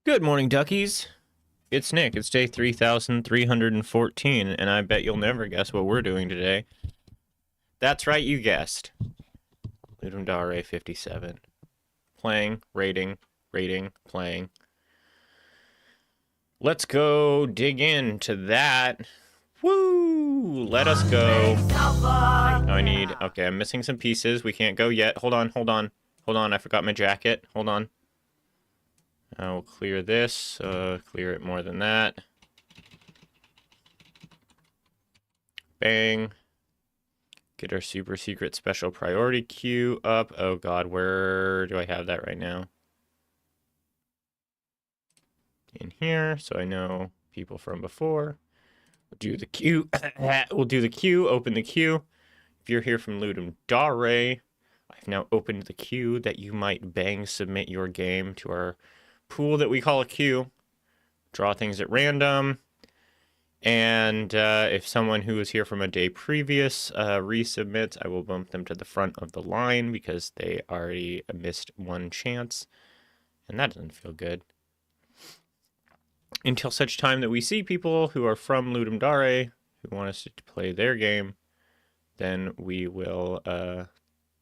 Good morning, duckies. It's Nick. It's day 3314, and I bet you'll never guess what we're doing today. That's right, you guessed. Ludum Dare 57. Playing, rating, playing. Let's go dig into that. Woo! Let us go. Okay, I'm missing some pieces. We can't go yet. Hold on. I forgot my jacket. Hold on. I'll clear this, clear it more than that. Bang. Get our super secret special priority queue up. Oh god, where do I have that right now? In here, so I know people from before. We'll do the queue. We'll do the queue, open the queue. If you're here from Ludum Dare, I've now opened the queue that you might bang submit your game to our pool that we call a queue. Draw things at random. And if someone who was here from a day previous resubmits, I will bump them to the front of the line because they already missed one chance. And that doesn't feel good. Until such time that we see people who are from Ludum Dare who want us to play their game, then we will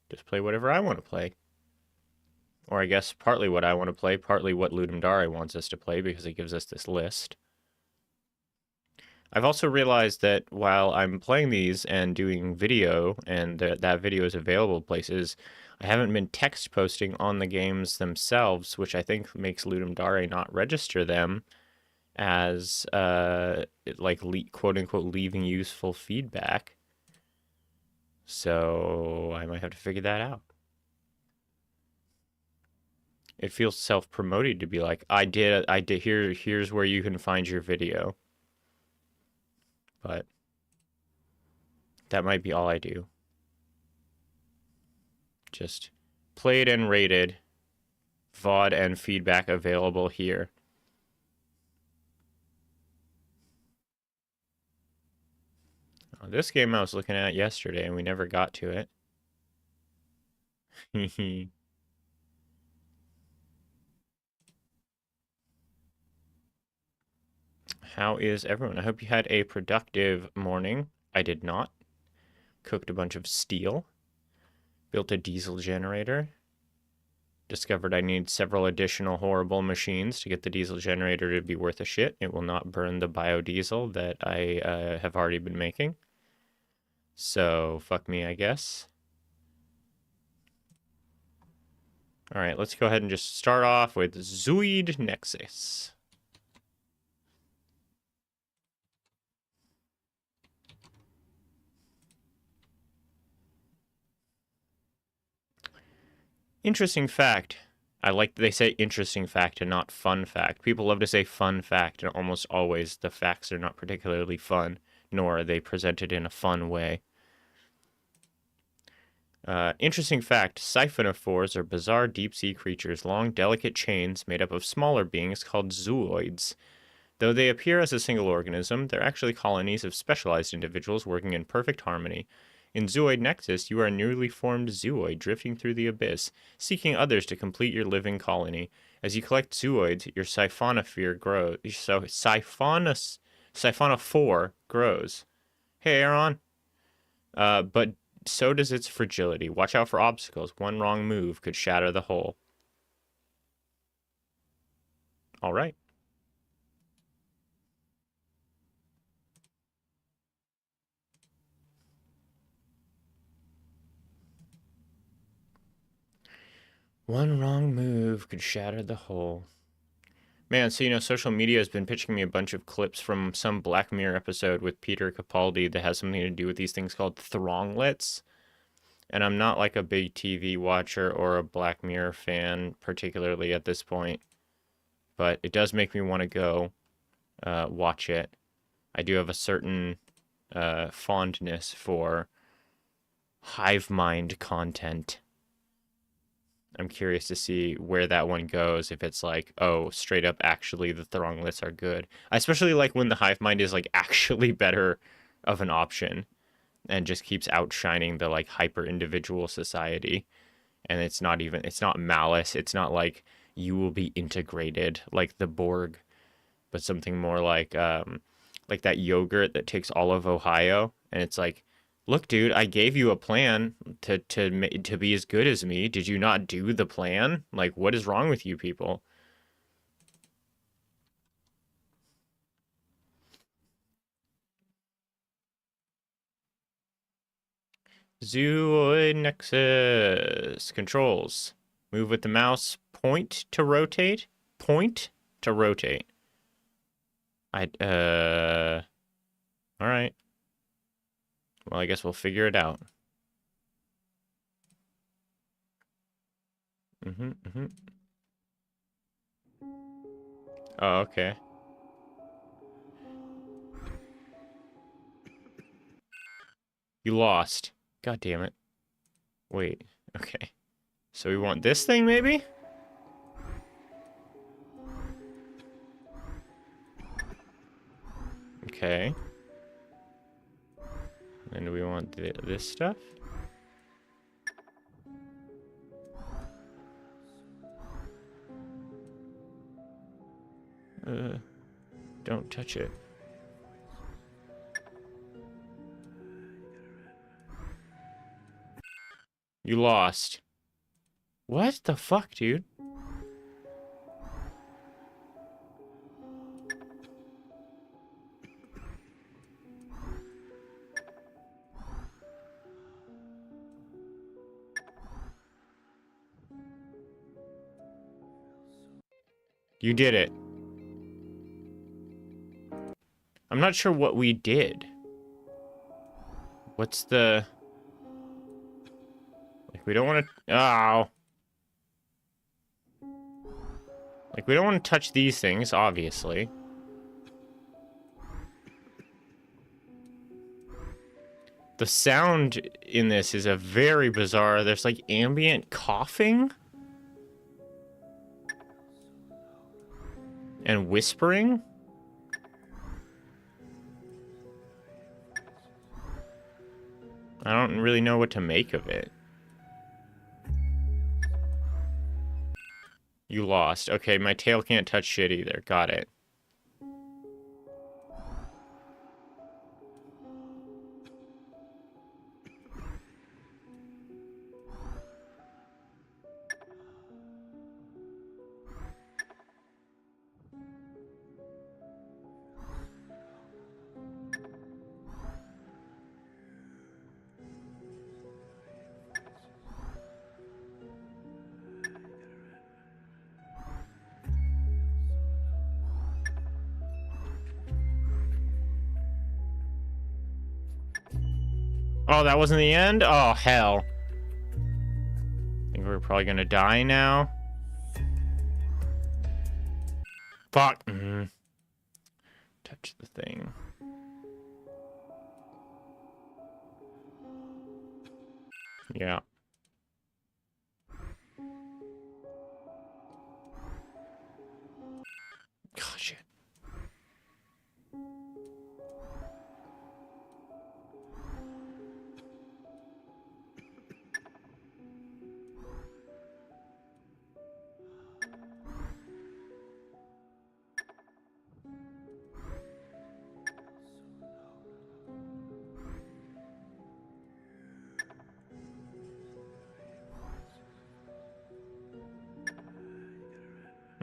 just play whatever I want to play. Or I guess partly what I want to play, partly what Ludum Dare wants us to play because it gives us this list. I've also realized that while I'm playing these and doing video, and that video is available places, I haven't been text posting on the games themselves, which I think makes Ludum Dare not register them as, like, quote-unquote, leaving useful feedback. So I might have to figure that out. It feels self-promoted to be like, I did, here's where you can find your video. But that might be all I do. Just played and rated, VOD and feedback available here. Oh, this game I was looking at yesterday and we never got to it. How is everyone? I hope you had a productive morning. I did not. Cooked a bunch of steel. Built a diesel generator. Discovered I need several additional horrible machines to get the diesel generator to be worth a shit. It will not burn the biodiesel that I have already been making. So, fuck me, I guess. Alright, let's go ahead and just start off with Zoid Nexus. Interesting fact. I like that they say interesting fact and not fun fact. People love to say fun fact, and almost always the facts are not particularly fun, nor are they presented in a fun way. Interesting fact, siphonophores are bizarre deep-sea creatures, long, delicate chains made up of smaller beings called zooids. Though they appear as a single organism, they're actually colonies of specialized individuals working in perfect harmony. In Zooid Nexus, you are a newly formed zooid drifting through the abyss, seeking others to complete your living colony. As you collect zooids, your siphonophore grows. Siphonophore grows. Hey, Aaron. But so does its fragility. Watch out for obstacles. One wrong move could shatter the whole. All right. One wrong move could shatter the whole. Man, so social media has been pitching me a bunch of clips from some Black Mirror episode with Peter Capaldi that has something to do with these things called thronglets. And I'm not like a big TV watcher or a Black Mirror fan, particularly at this point. But it does make me want to go watch it. I do have a certain fondness for hive mind content. I'm curious to see where that one goes, if it's like, oh, straight up, actually, the thronglets are good. I especially like when the hive mind is, like, actually better of an option and just keeps outshining the, like, hyper-individual society. And it's not malice. It's not like, you will be integrated like the Borg, but something more like that yogurt that takes all of Ohio, and it's like, look, dude, I gave you a plan to be as good as me. Did you not do the plan? Like, what is wrong with you people? Zooid Nexus controls. Move with the mouse. Point to rotate. Point to rotate. All right. Well, I guess we'll figure it out. Mm-hmm. Oh, okay. You lost. God damn it. Wait. Okay. So we want this thing, maybe? Okay. And do we want this stuff? Don't touch it. You lost. What the fuck, dude? You did it. I'm not sure what we did. What's the... Like, we don't want to... Oh. Like, we don't want to touch these things, obviously. The sound in this is a very bizarre... There's, like, ambient coughing? And whispering? I don't really know what to make of it. You lost. Okay, my tail can't touch shit either. Got it. Oh, that wasn't the end? Oh, hell. I think we're probably gonna die now. Fuck. Touch the thing. Yeah. God, shit.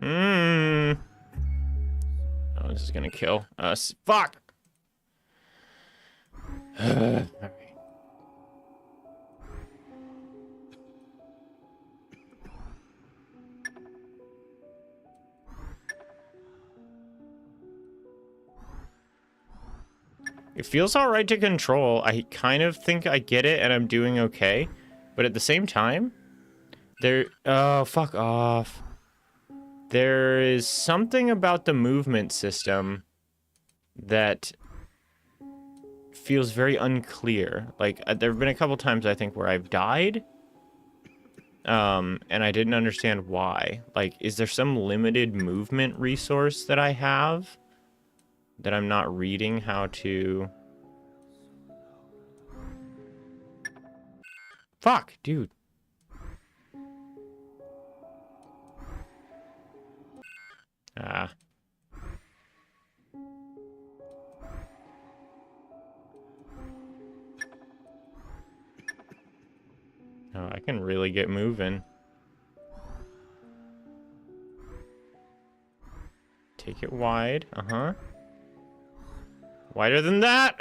Oh, this is gonna kill us. Fuck! Alright. It feels alright to control. I kind of think I get it and I'm doing okay. But at the same time, oh, fuck off. There is something about the movement system that feels very unclear. Like, there have been a couple times, I think, where I've died. And I didn't understand why. Like, is there some limited movement resource that I have that I'm not reading how to... Fuck, dude. Ah. Oh, I can really get moving. Take it wide. Uh-huh. Wider than that?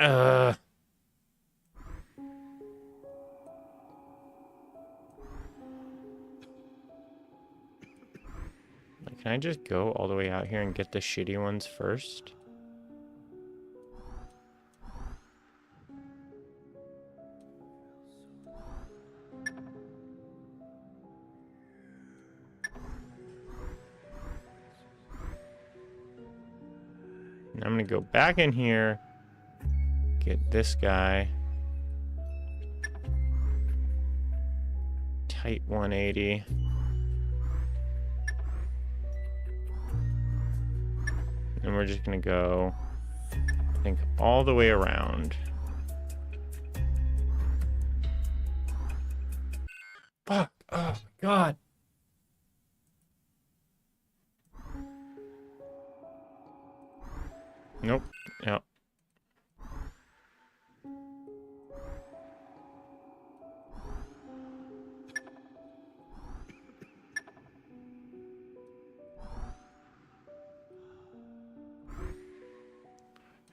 Can I just go all the way out here and get the shitty ones first? And I'm gonna go back in here, get this guy. Tight 180. And we're just gonna go, I think, all the way around. Fuck! Oh, God! Nope. Yep.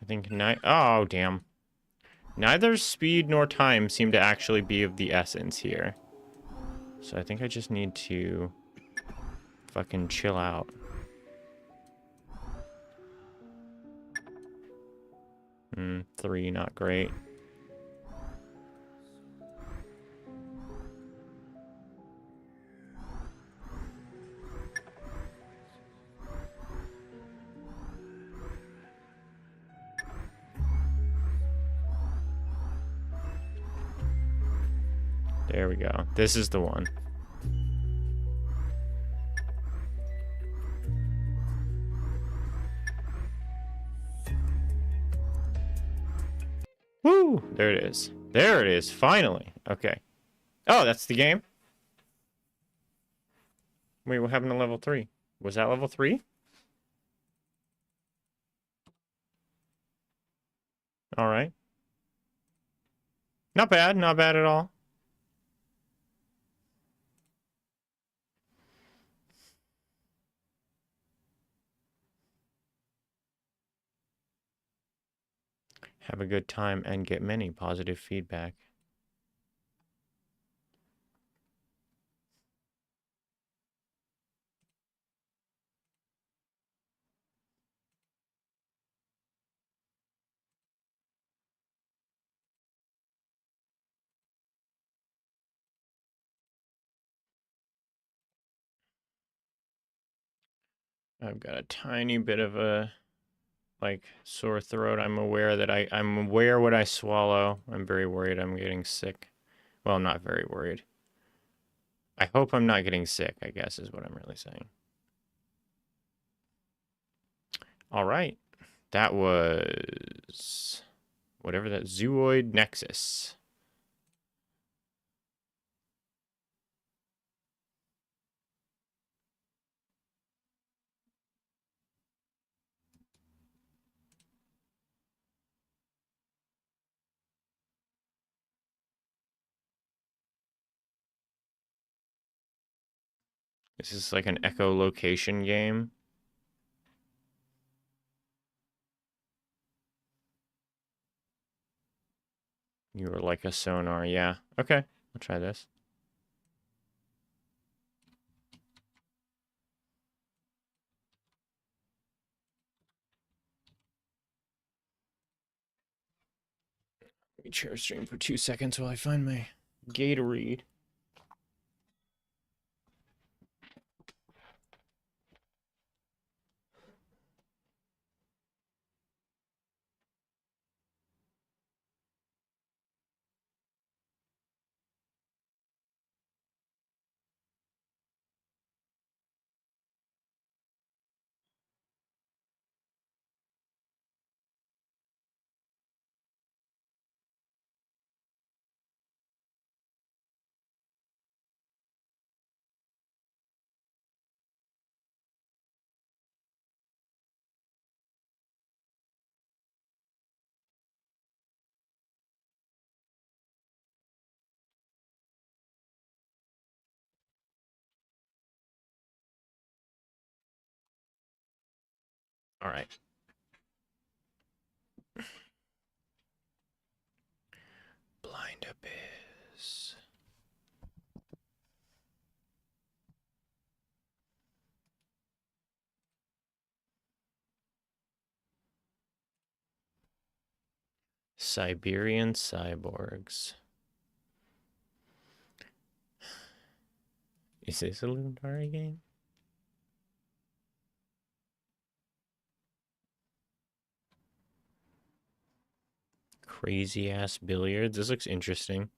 I think oh, damn. Neither speed nor time seem to actually be of the essence here. So I think I just need to fucking chill out. 3, not great. There we go. This is the one. Woo! There it is. There it is, finally. Okay. Oh, that's the game? Wait, what happened to level 3? Was that level 3? Alright. Not bad, not bad at all. Have a good time and get many positive feedback. I've got a tiny bit of a, like, sore throat. I'm aware that I'm aware what I swallow. I'm very worried I'm getting sick. Well, I'm not very worried. I hope I'm not getting sick, I guess, is what I'm really saying. All right. That was whatever that Zooid Nexus. This is like an echolocation game. You are like a sonar, yeah. Okay, I'll try this. Let me share stream for 2 seconds while I find my Gatorade. All right. Blind Abyss. Siberian cyborgs. Is this a Ludum Dare game? Crazy ass billiards. This looks interesting.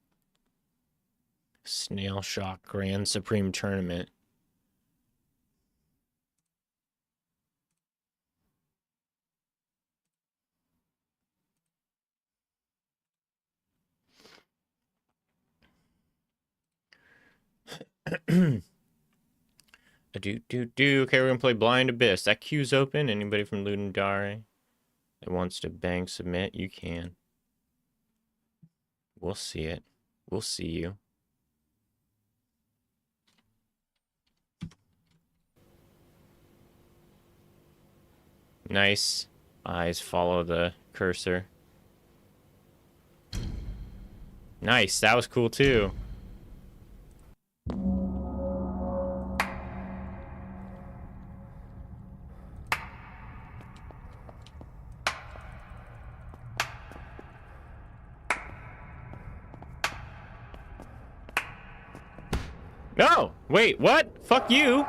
Snail Shock Grand Supreme Tournament. Do. Okay, we're gonna play Blind Abyss. That queue's open. Anybody from Ludum Dare that wants to bang submit, you can. We'll see it. We'll see you. Nice. Eyes follow the cursor. Nice. That was cool too. No! Wait, what? Fuck you!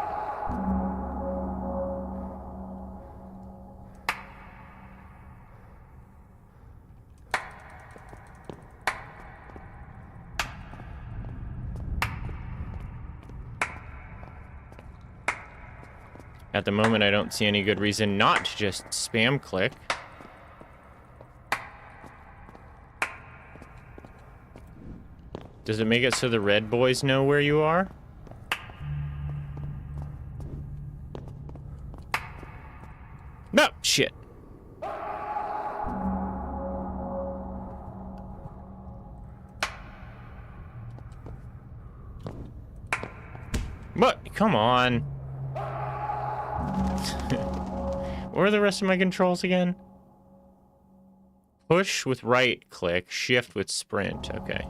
At the moment, I don't see any good reason not to just spam click. Does it make it so the red boys know where you are? No! Shit. What? Come on. What are the rest of my controls again? Push with right click, shift with sprint. Okay.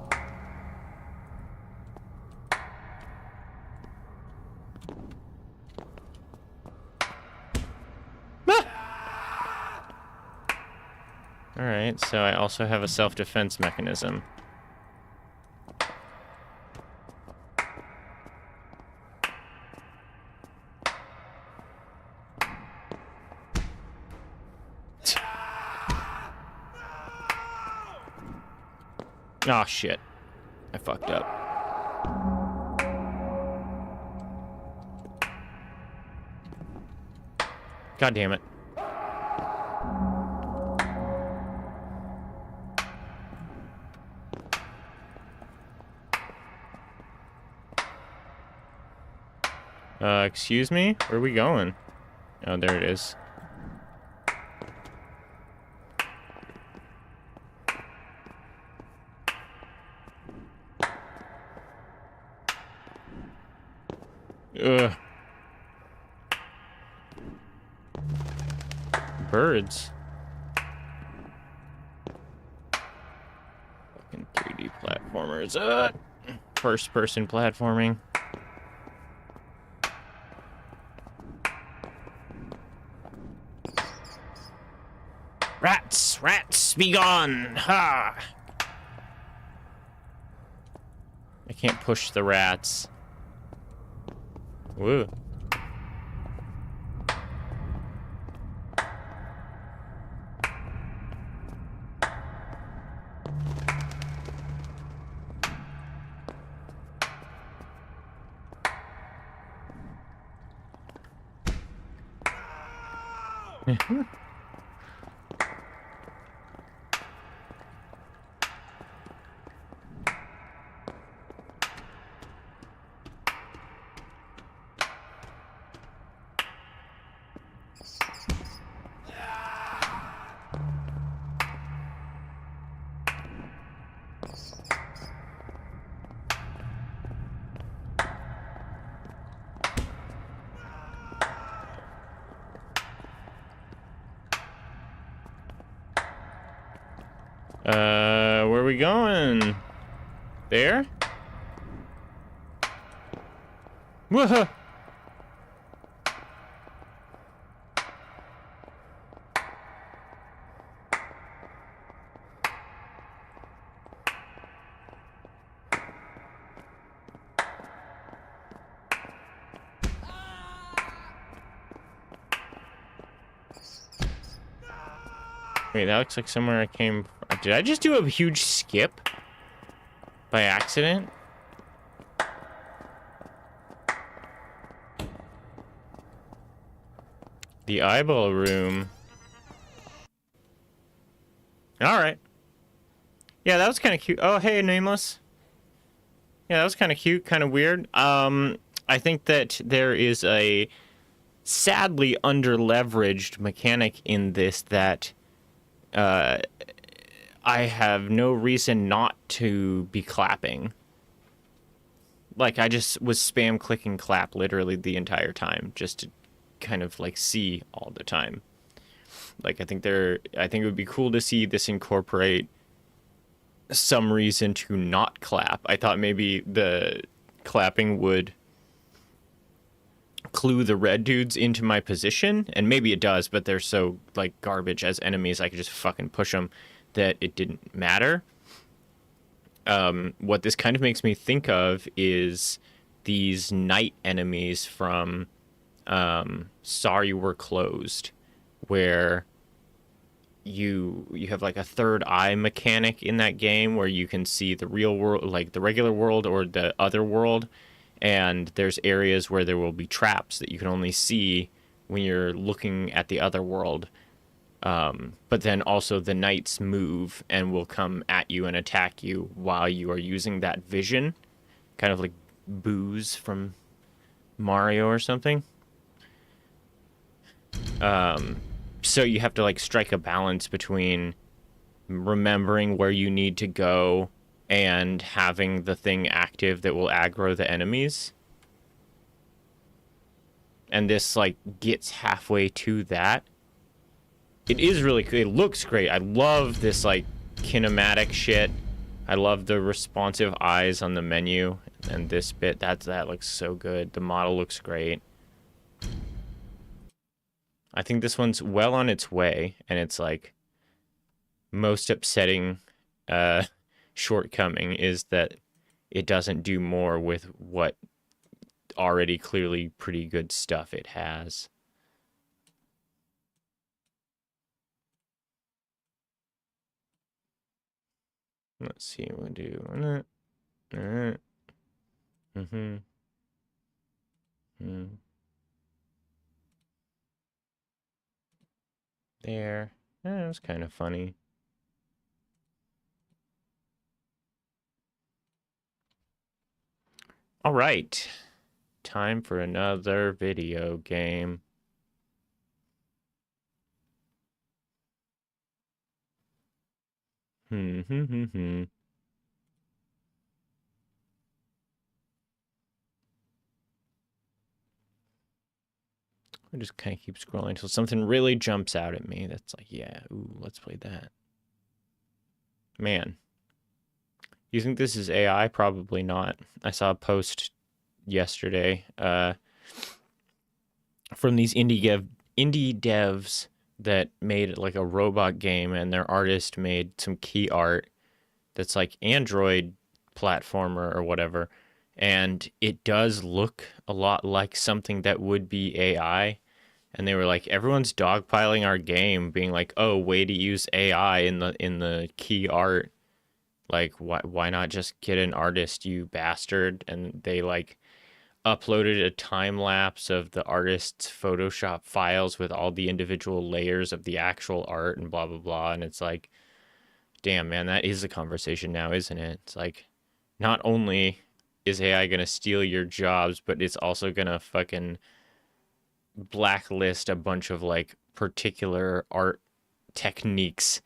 Alright, so I also have a self-defense mechanism. Oh shit. I fucked up. God damn it. Excuse me? Where are we going? Oh, there it is. Ugh. Birds. Fucking 3D platformers. First-person platforming. Rats, be gone! Ha! I can't push the rats. Woo. Where are we going? There? Whoa! Wait, that looks like somewhere I came from. Did I just do a huge skip? By accident? The eyeball room. Alright. Yeah, that was kind of cute. Oh, hey, Nameless. Yeah, that was kind of cute, kind of weird. I think that there is a sadly under-leveraged mechanic in this that I have no reason not to be clapping. Like, I just was spam clicking clap literally the entire time just to kind of like see all the time. Like, I think it would be cool to see this incorporate some reason to not clap. I thought maybe the clapping would clue the red dudes into my position, and maybe it does, but they're so like garbage as enemies I could just fucking push them that it didn't matter. What this kind of makes me think of is these night enemies from Sorry We're Closed, where you have like a third eye mechanic in that game where you can see the real world, like the regular world or the other world, and there's areas where there will be traps that you can only see when you're looking at the other world. But then also the knights move and will come at you and attack you while you are using that vision, kind of like Booze from Mario or something. So you have to like strike a balance between remembering where you need to go and having the thing active that will aggro the enemies. And this like gets halfway to that. It is really cool. It looks great. I love this like kinematic shit. I love the responsive eyes on the menu, and this bit that looks so good. The model looks great. I think this one's well on its way, and it's like most upsetting shortcoming is that it doesn't do more with what already clearly pretty good stuff it has. Let's see what we do. Mm-hmm. Mm. There. That was kind of funny. All right. Time for another video game. Hmm. I just kind of keep scrolling until something really jumps out at me. That's like, yeah, ooh, let's play that. Man. You think this is AI? Probably not. I saw a post yesterday from these indie devs that made like a robot game, and their artist made some key art that's like Android platformer or whatever, and it does look a lot like something that would be AI. And they were like, everyone's dogpiling our game, being like, oh, way to use AI in the key art. Like, why not just get an artist, you bastard? And they like uploaded a time lapse of the artist's Photoshop files with all the individual layers of the actual art and blah blah blah. And it's like, damn, man, that is a conversation now, isn't it? It's like, not only is AI gonna steal your jobs, but it's also gonna fucking blacklist a bunch of like particular art techniques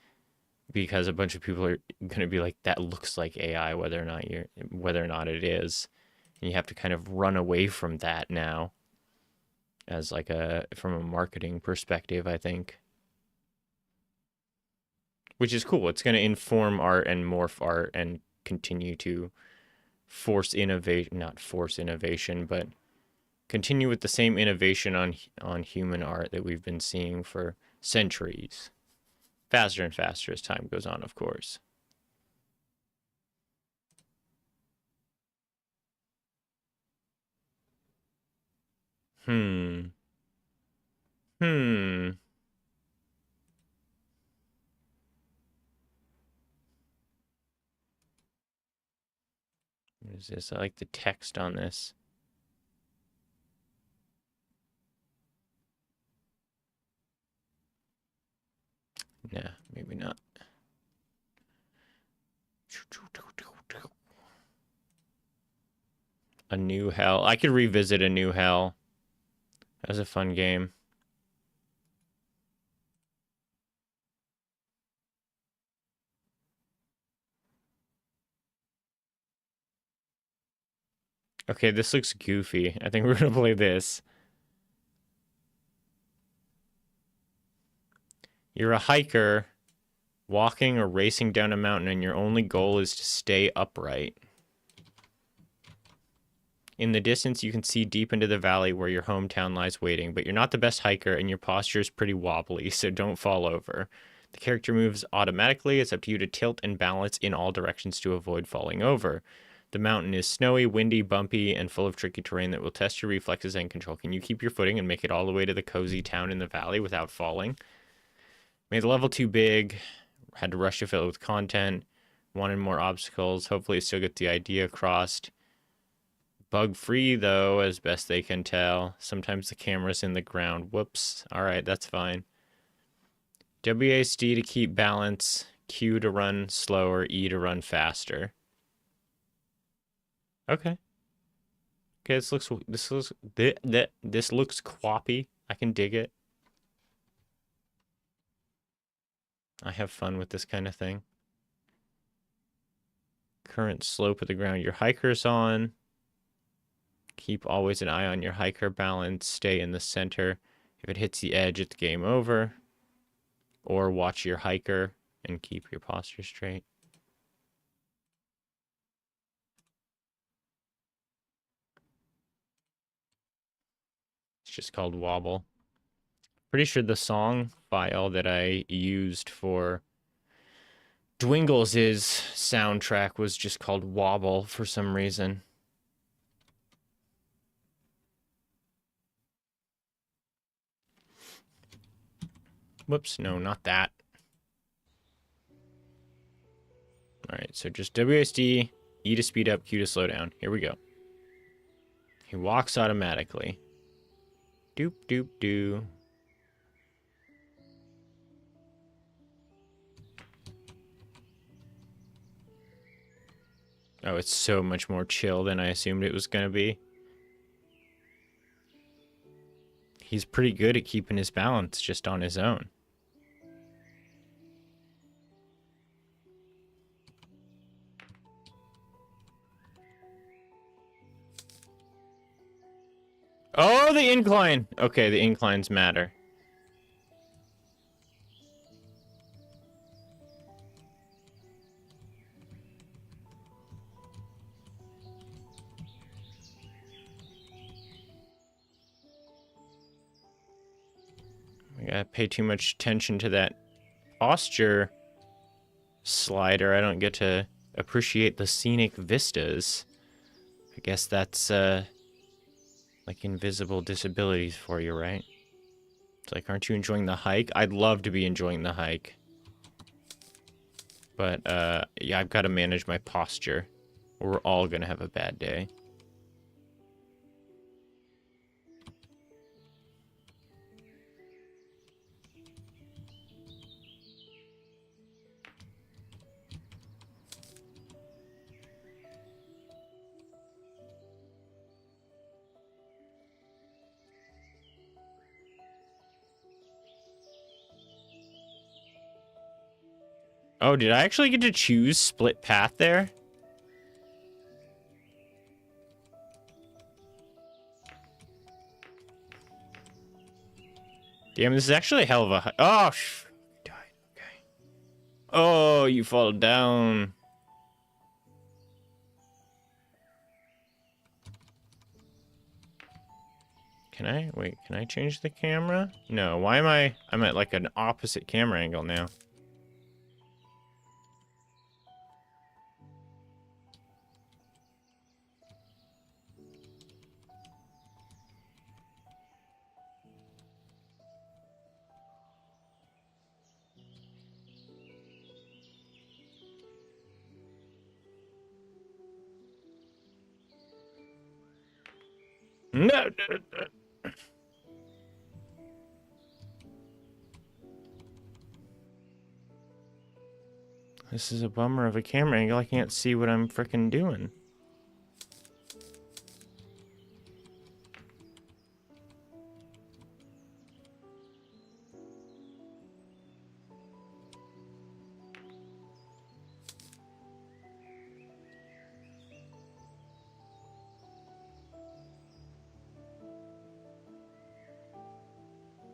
because a bunch of people are gonna be like, that looks like AI, whether or not it is. And you have to kind of run away from that now as like from a marketing perspective, I think. which is cool. It's going to inform art and morph art and continue to force innovation, not force innovation, but continue with the same innovation on human art that we've been seeing for centuries. Faster and faster as time goes on, of course. Hmm. Hmm. What is this? I like the text on this. Nah, maybe not. A New Hell. I could revisit A New Hell. That was a fun game. Okay, this looks goofy. I think we're gonna play this. You're a hiker walking or racing down a mountain, and your only goal is to stay upright. In the distance, you can see deep into the valley where your hometown lies waiting, but you're not the best hiker and your posture is pretty wobbly, so don't fall over. The character moves automatically. It's up to you to tilt and balance in all directions to avoid falling over. The mountain is snowy, windy, bumpy, and full of tricky terrain that will test your reflexes and control. Can you keep your footing and make it all the way to the cozy town in the valley without falling? Made the level too big. Had to rush to fill it with content. Wanted more obstacles. Hopefully, still get the idea across. Bug free though, as best they can tell. Sometimes the camera's in the ground. Whoops. Alright, that's fine. WASD to keep balance. Q to run slower. E to run faster. Okay. Okay, this looks quappy. I can dig it. I have fun with this kind of thing. Current slope of the ground your hiker's on. Keep always an eye on your hiker balance. Stay in the center. If it hits the edge, it's game over. Or watch your hiker and keep your posture straight. It's just called Wobble. Pretty sure the song file that I used for Dwingles' soundtrack was just called Wobble for some reason. Whoops, no, not that. Alright, so just WSD, E to speed up, Q to slow down. Here we go. He walks automatically. Doop, doop, doo. Oh, it's so much more chill than I assumed it was going to be. He's pretty good at keeping his balance just on his own. Oh, the incline! Okay, the inclines matter. I gotta pay too much attention to that posture slider. I don't get to appreciate the scenic vistas. I guess that's, like invisible disabilities for you, right? It's like, aren't you enjoying the hike? I'd love to be enjoying the hike. But, yeah, I've got to manage my posture, or we're all gonna have a bad day. Oh, did I actually get to choose split path there? Damn, this is actually a hell of a... Oh, died. Okay. Oh, you fall down. Can I change the camera? No, why am I'm at like an opposite camera angle now. No. This is a bummer of a camera angle. I can't see what I'm frickin' doing.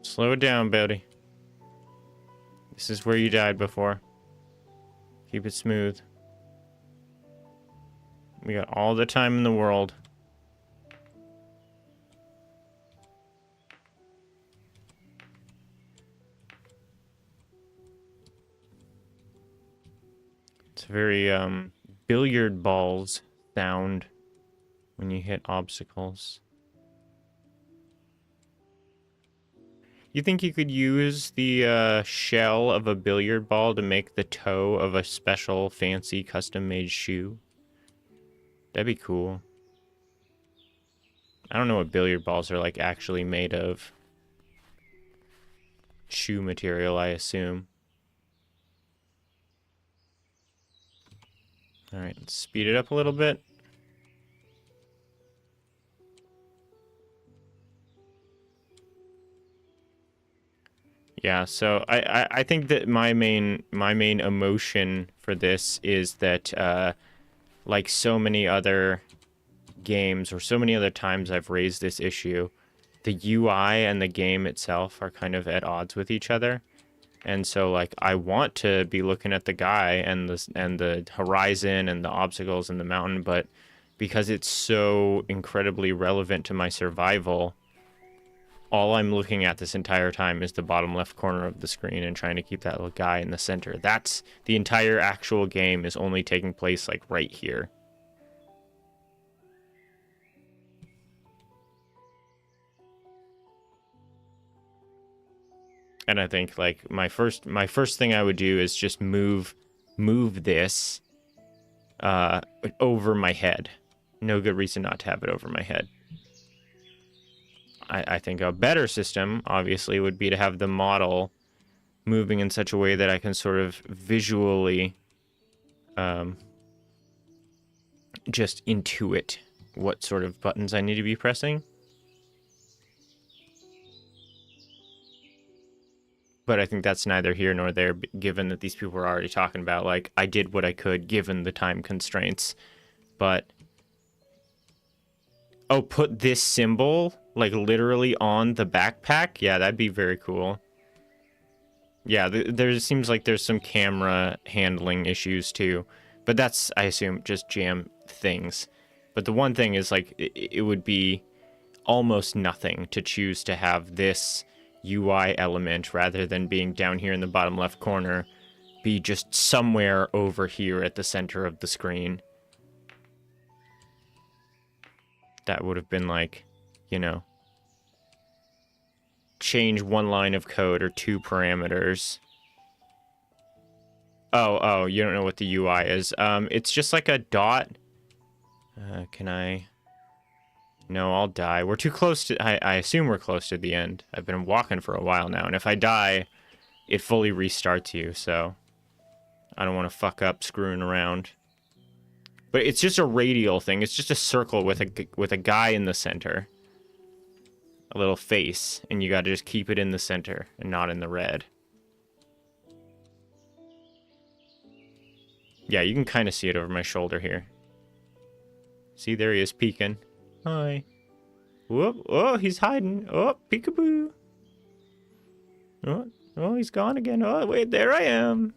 Slow it down, Betty. This is where you died before. Keep it smooth. We got all the time in the world. It's a very, billiard balls sound when you hit obstacles. You think you could use the shell of a billiard ball to make the toe of a special, fancy, custom-made shoe? That'd be cool. I don't know what billiard balls are like actually made of. Shoe material, I assume. Alright, let's speed it up a little bit. Yeah, so I think that my main emotion for this is that like so many other games or so many other times I've raised this issue, the UI and the game itself are kind of at odds with each other. And so like I want to be looking at the guy and the horizon and the obstacles and the mountain, but because it's so incredibly relevant to my survival, all I'm looking at this entire time is the bottom left corner of the screen and trying to keep that little guy in the center. That's the entire actual game is only taking place like right here. And I think like my first thing I would do is just move this over my head. No good reason not to have it over my head. I think a better system, obviously, would be to have the model moving in such a way that I can sort of visually just intuit what sort of buttons I need to be pressing. But I think that's neither here nor there, given that these people were already talking about, like, I did what I could given the time constraints. But... oh, put this symbol, like, literally on the backpack? Yeah, that'd be very cool. Yeah, there seems like there's some camera handling issues, too. But that's, I assume, just jam things. But the one thing is, like, it would be almost nothing to choose to have this UI element, rather than being down here in the bottom left corner, be just somewhere over here at the center of the screen. That would have been like, you know, change one line of code or two parameters. Oh, you don't know what the UI is. It's just like a dot. Can I... no, I'll die. We're too close to... I assume we're close to the end. I've been walking for a while now, and if I die, it fully restarts you, so... I don't want to fuck up screwing around. But it's just a radial thing. It's just a circle with a guy in the center. A little face, and you gotta just keep it in the center, and not in the red. Yeah, you can kind of see it over my shoulder here. See, there he is peeking. Hi. Whoop. Oh, he's hiding. Oh, peekaboo. Oh, he's gone again. Oh, wait, there I am.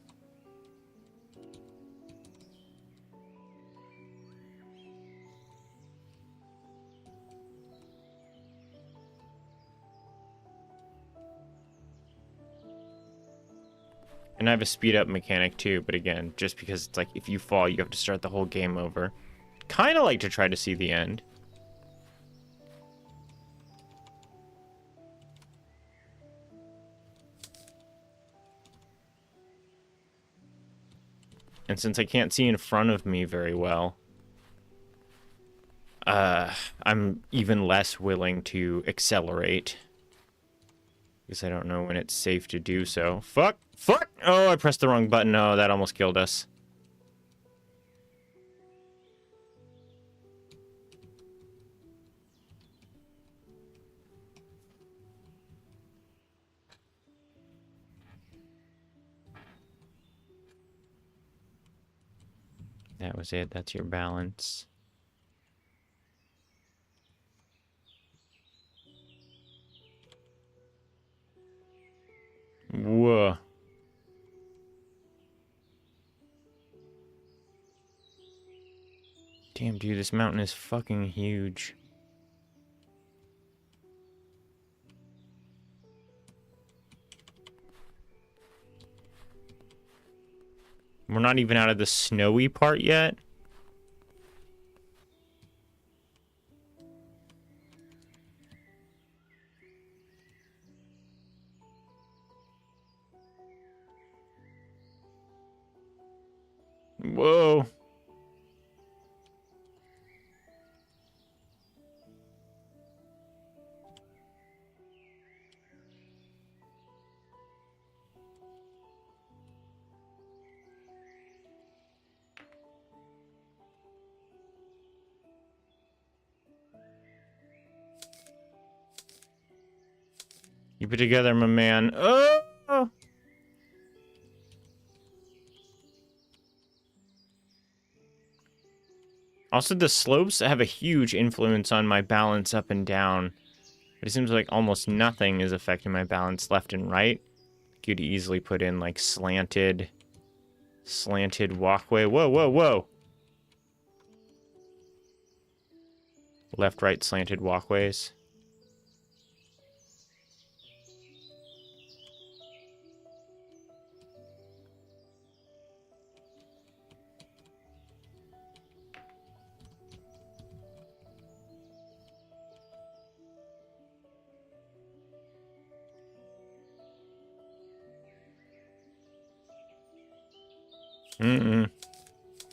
And I have a speed up mechanic too, but again, just because it's like if you fall, you have to start the whole game over. Kind of like to try to see the end. And since I can't see in front of me very well, I'm even less willing to accelerate. Because I don't know when it's safe to do so. Fuck! Fuck! Oh, I pressed the wrong button. Oh, that almost killed us. That was it. That's your balance. Whoa. Damn, dude, this mountain is fucking huge. We're not even out of the snowy part yet. Whoa. Keep it together, my man. Oh! Also, the slopes have a huge influence on my balance up and down. But it seems like almost nothing is affecting my balance left and right. You'd easily put in, like, slanted walkway. Whoa, whoa, whoa! Left, right, slanted walkways. Mm-mm.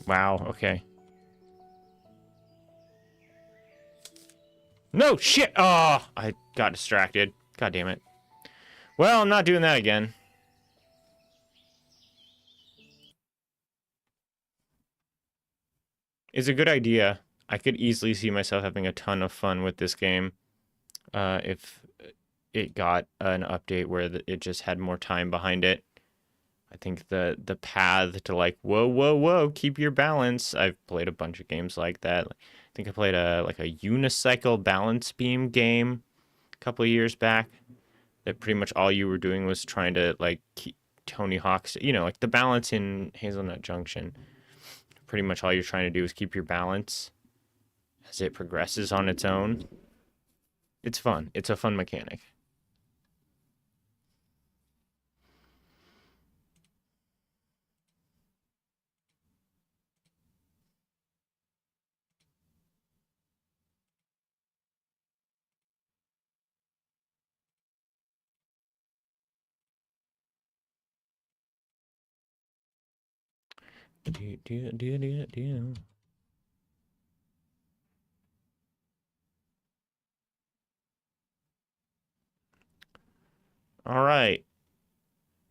Wow, okay. No, shit! Oh, I got distracted. God damn it. Well, I'm not doing that again. It's a good idea. I could easily see myself having a ton of fun with this game if it got an update where it just had more time behind it. I think the path to like whoa whoa whoa keep your balance. I've played a bunch of games like that. I think I played a unicycle balance beam game a couple of years back. That pretty much all you were doing was trying to like keep Tony Hawk's, like the balance in Hazelnut Junction. Pretty much all you're trying to do is keep your balance as it progresses on its own. It's fun. It's a fun mechanic. All right.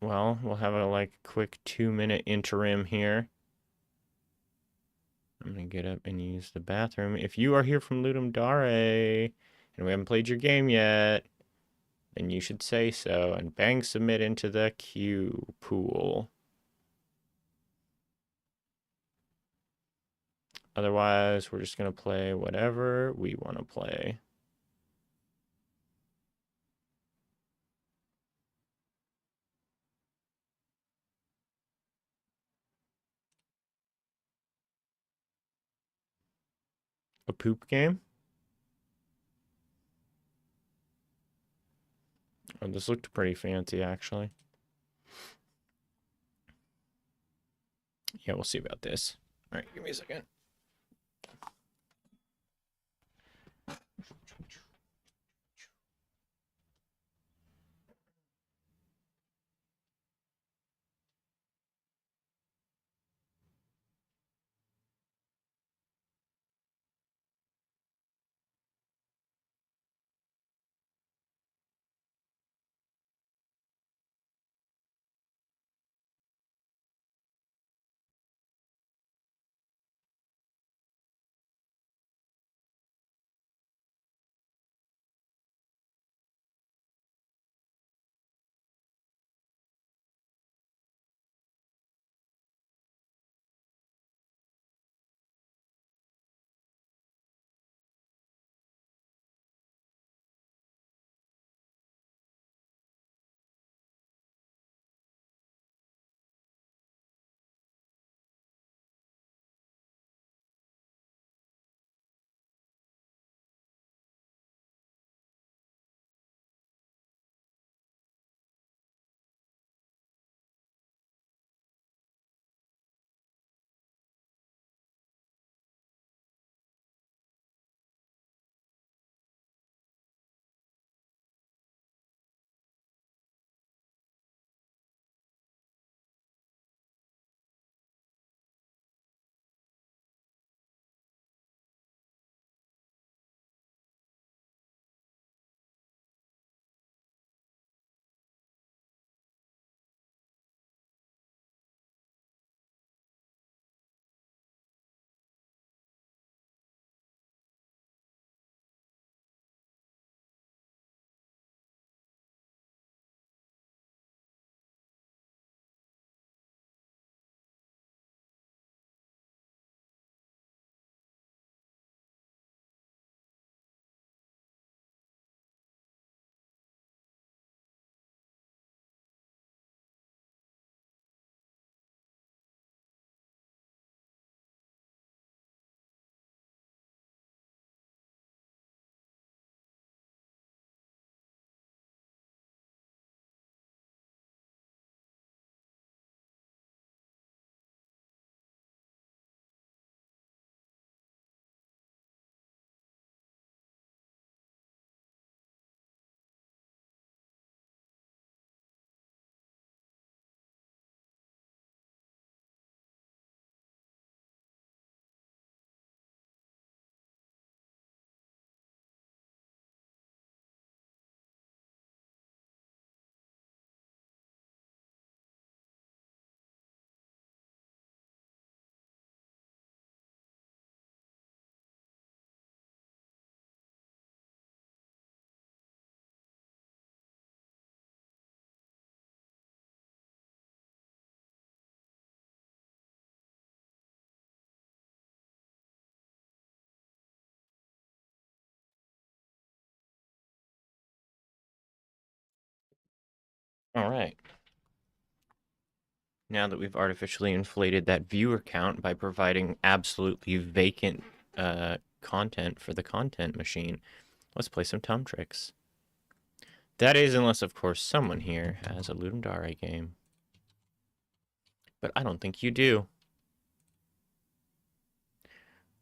Well, we'll have a like quick 2-minute interim here. I'm gonna get up and use the bathroom. If you are here from Ludum Dare and we haven't played your game yet, then you should say so and bang submit into the queue pool. Otherwise, we're just gonna play whatever we want to play. A poop game? Oh, this looked pretty fancy, actually. Yeah, we'll see about this. All right, give me a second. All right. Now that we've artificially inflated that viewer count by providing absolutely vacant content for the content machine, let's play some Tum Tricks. That is, unless, of course, someone here has a Ludum Dare game. But I don't think you do.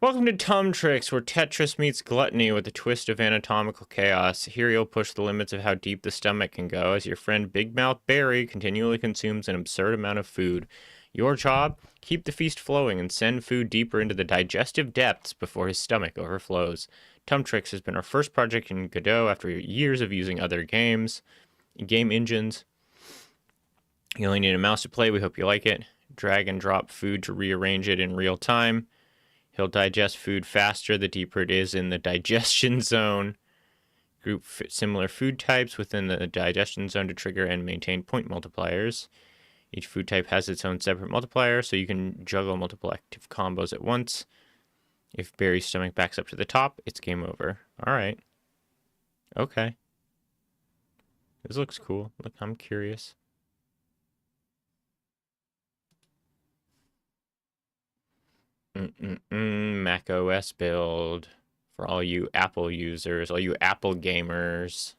Welcome to Tum Tricks, where Tetris meets gluttony with a twist of anatomical chaos. Here you'll push the limits of how deep the stomach can go as your friend Big Mouth Barry continually consumes an absurd amount of food. Your job? Keep the feast flowing and send food deeper into the digestive depths before his stomach overflows. Tum Tricks has been our first project in Godot after years of using other game engines. You only need a mouse to play. We hope you like it. Drag and drop food to rearrange it in real time. He'll digest food faster the deeper it is in the digestion zone. Group similar food types within the digestion zone to trigger and maintain point multipliers. Each food type has its own separate multiplier, so you can juggle multiple active combos at once. If Barry's stomach backs up to the top, it's game over. All right. Okay. This looks cool. Look, I'm curious. Mac OS build for all you Apple users, all you Apple gamers.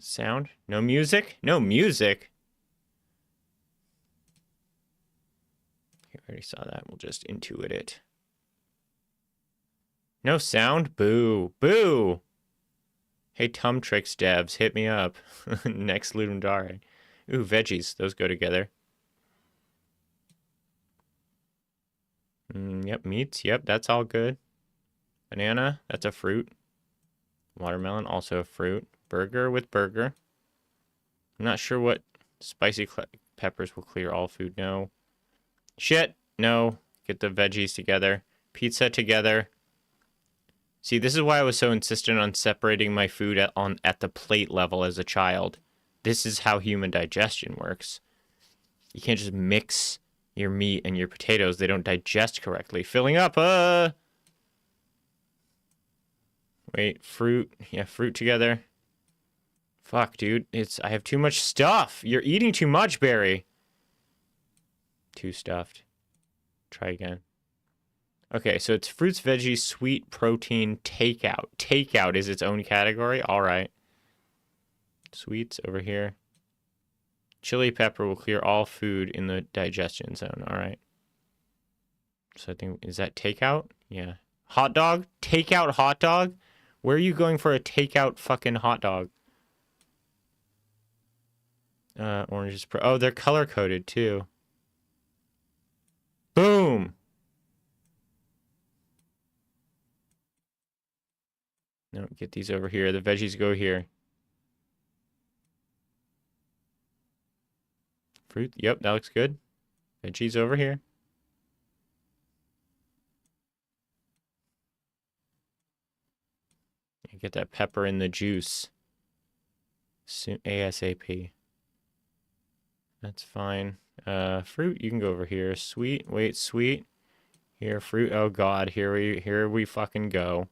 Sound? No music? No music? Okay, we already saw that. We'll just intuit it. No sound? Boo. Boo! Hey, Tumtrix devs, hit me up. Next Ludum Dare. Ooh, veggies. Those go together. Yep, meats. Yep, that's all good. Banana, that's a fruit. Watermelon, also a fruit. Burger with burger. I'm not sure what spicy peppers will clear all food. No. Shit. No. Get the veggies together. Pizza together. See, this is why I was so insistent on separating my food at the plate level as a child. This is how human digestion works. You can't just mix your meat and your potatoes. They don't digest correctly. Filling up, Wait, fruit. Yeah, fruit together. Fuck, dude. I have too much stuff. You're eating too much, Barry. Too stuffed. Try again. Okay, so it's fruits, veggies, sweet, protein, takeout. Takeout is its own category? All right. Sweets over here. Chili pepper will clear all food in the digestion zone. All right. So I think, is that takeout? Yeah. Hot dog? Takeout hot dog? Where are you going for a takeout fucking hot dog? Oranges. Oh, they're color coded too. Boom. No, get these over here. The veggies go here. Fruit. Yep, that looks good. Veggies over here. Get that pepper in the juice. Soon, ASAP. That's fine. Fruit, you can go over here. Sweet, wait, sweet. Here, fruit. Oh god, here we fucking go.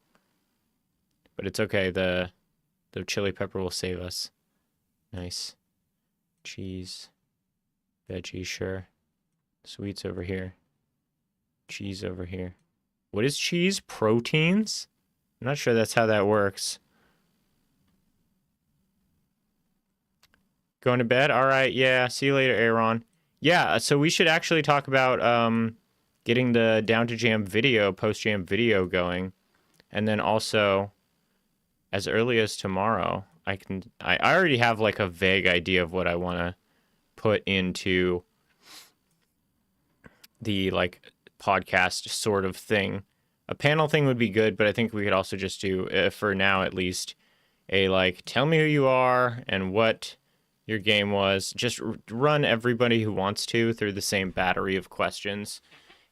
But it's okay. The chili pepper will save us. Nice. Cheese. Veggie, sure. Sweets over here. Cheese over here. What is cheese? Proteins? I'm not sure that's how that works. Going to bed? All right, yeah. See you later, Aaron. Yeah, so we should actually talk about getting the Down to Jam video, post-jam video going. And then also, as early as tomorrow, I already have like a vague idea of what I want to put into the like podcast sort of thing. A panel thing would be good, but I think we could also just do, for now at least, a like, tell me who you are and what your game was. Just run everybody who wants to through the same battery of questions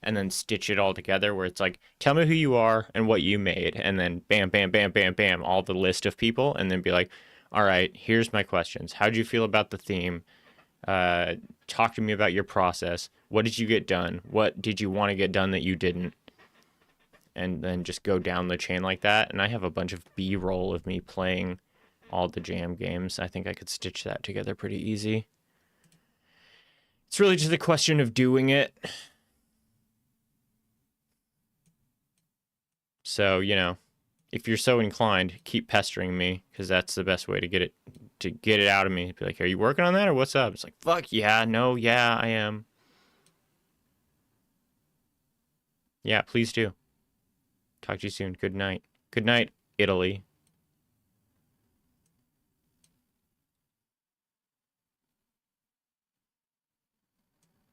and then stitch it all together where it's like, tell me who you are and what you made. And then bam, bam, bam, bam, bam, all the list of people. And then be like, all right, here's my questions. How'd you feel about the theme? Talk to me about your process. What did you get done? What did you want to get done that you didn't? And then just go down the chain like that. And I have a bunch of B-roll of me playing all the jam games. I think I could stitch that together pretty easy. It's really just a question of doing it. So, you know, if you're so inclined, keep pestering me, because that's the best way to get it out of me. Be like, are you working on that or what's up? It's like, fuck yeah, no, yeah, I am. Yeah, please do. Talk to you soon. Good night. Good night, Italy.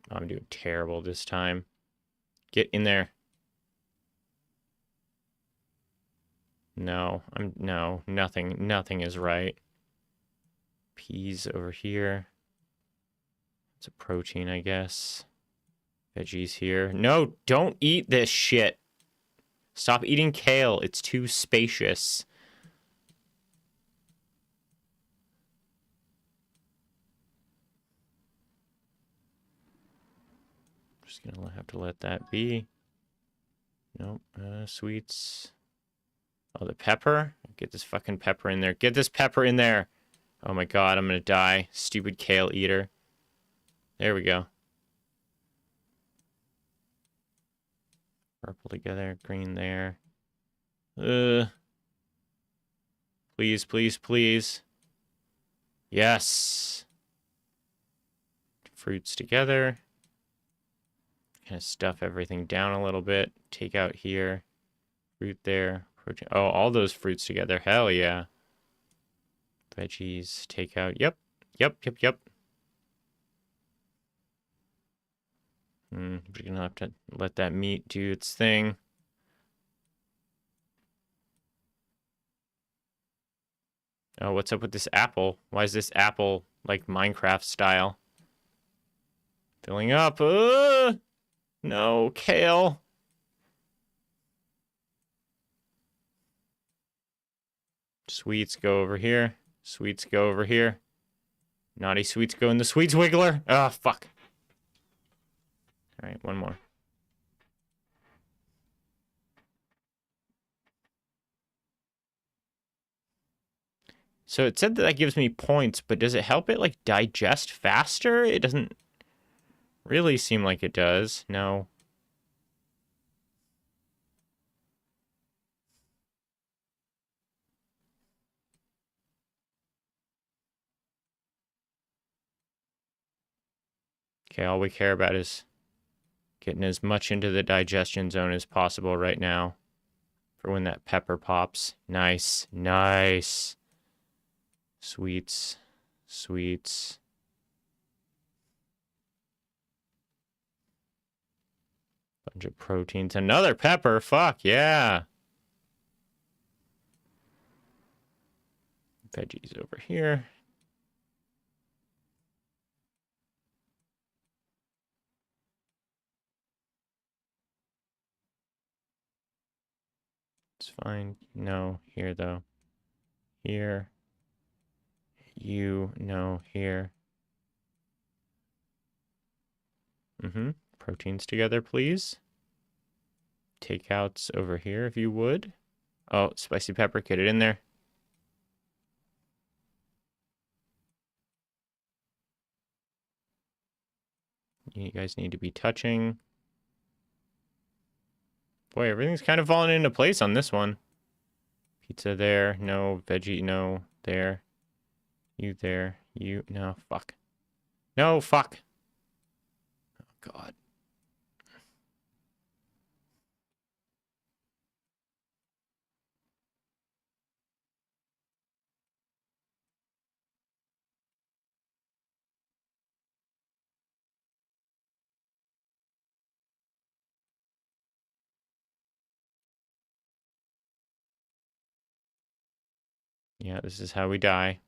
I'm doing terrible this time. Get in there. No, nothing is right. Peas over here. It's a protein, I guess. Veggies here. No, don't eat this shit. Stop eating kale. It's too spacious. Just gonna have to let that be. Nope. Sweets. Oh, the pepper? Get this fucking pepper in there. Get this pepper in there. Oh my god, I'm gonna die. Stupid kale eater. There we go. Purple together, green there. Please, please, please. Yes. Fruits together. Kind of stuff everything down a little bit. Take out here. Fruit there. Protein. Oh, all those fruits together. Hell yeah. Veggies. Take out. Yep. Yep. We're gonna have to let that meat do its thing. Oh, what's up with this apple? Why is this apple like Minecraft style? Filling up. No, kale. Sweets go over here. Sweets go over here. Naughty sweets go in the sweets wiggler. Ah, fuck. All right, one more. So it said that that gives me points, but does it help it like digest faster? It doesn't really seem like it does. No. Okay, all we care about is getting as much into the digestion zone as possible right now for when that pepper pops. Nice. Sweets. Bunch of proteins. Another pepper. Fuck yeah. Veggies over here. It's fine. No, here though. Here. You, no, here. Proteins together, please. Takeouts over here, if you would. Oh, spicy pepper, get it in there. You guys need to be touching. Boy, everything's kind of falling into place on this one. Pizza there, no. Veggie, no. There. You there. You, no. Fuck. No, fuck. Oh, God. Yeah, this is how we die.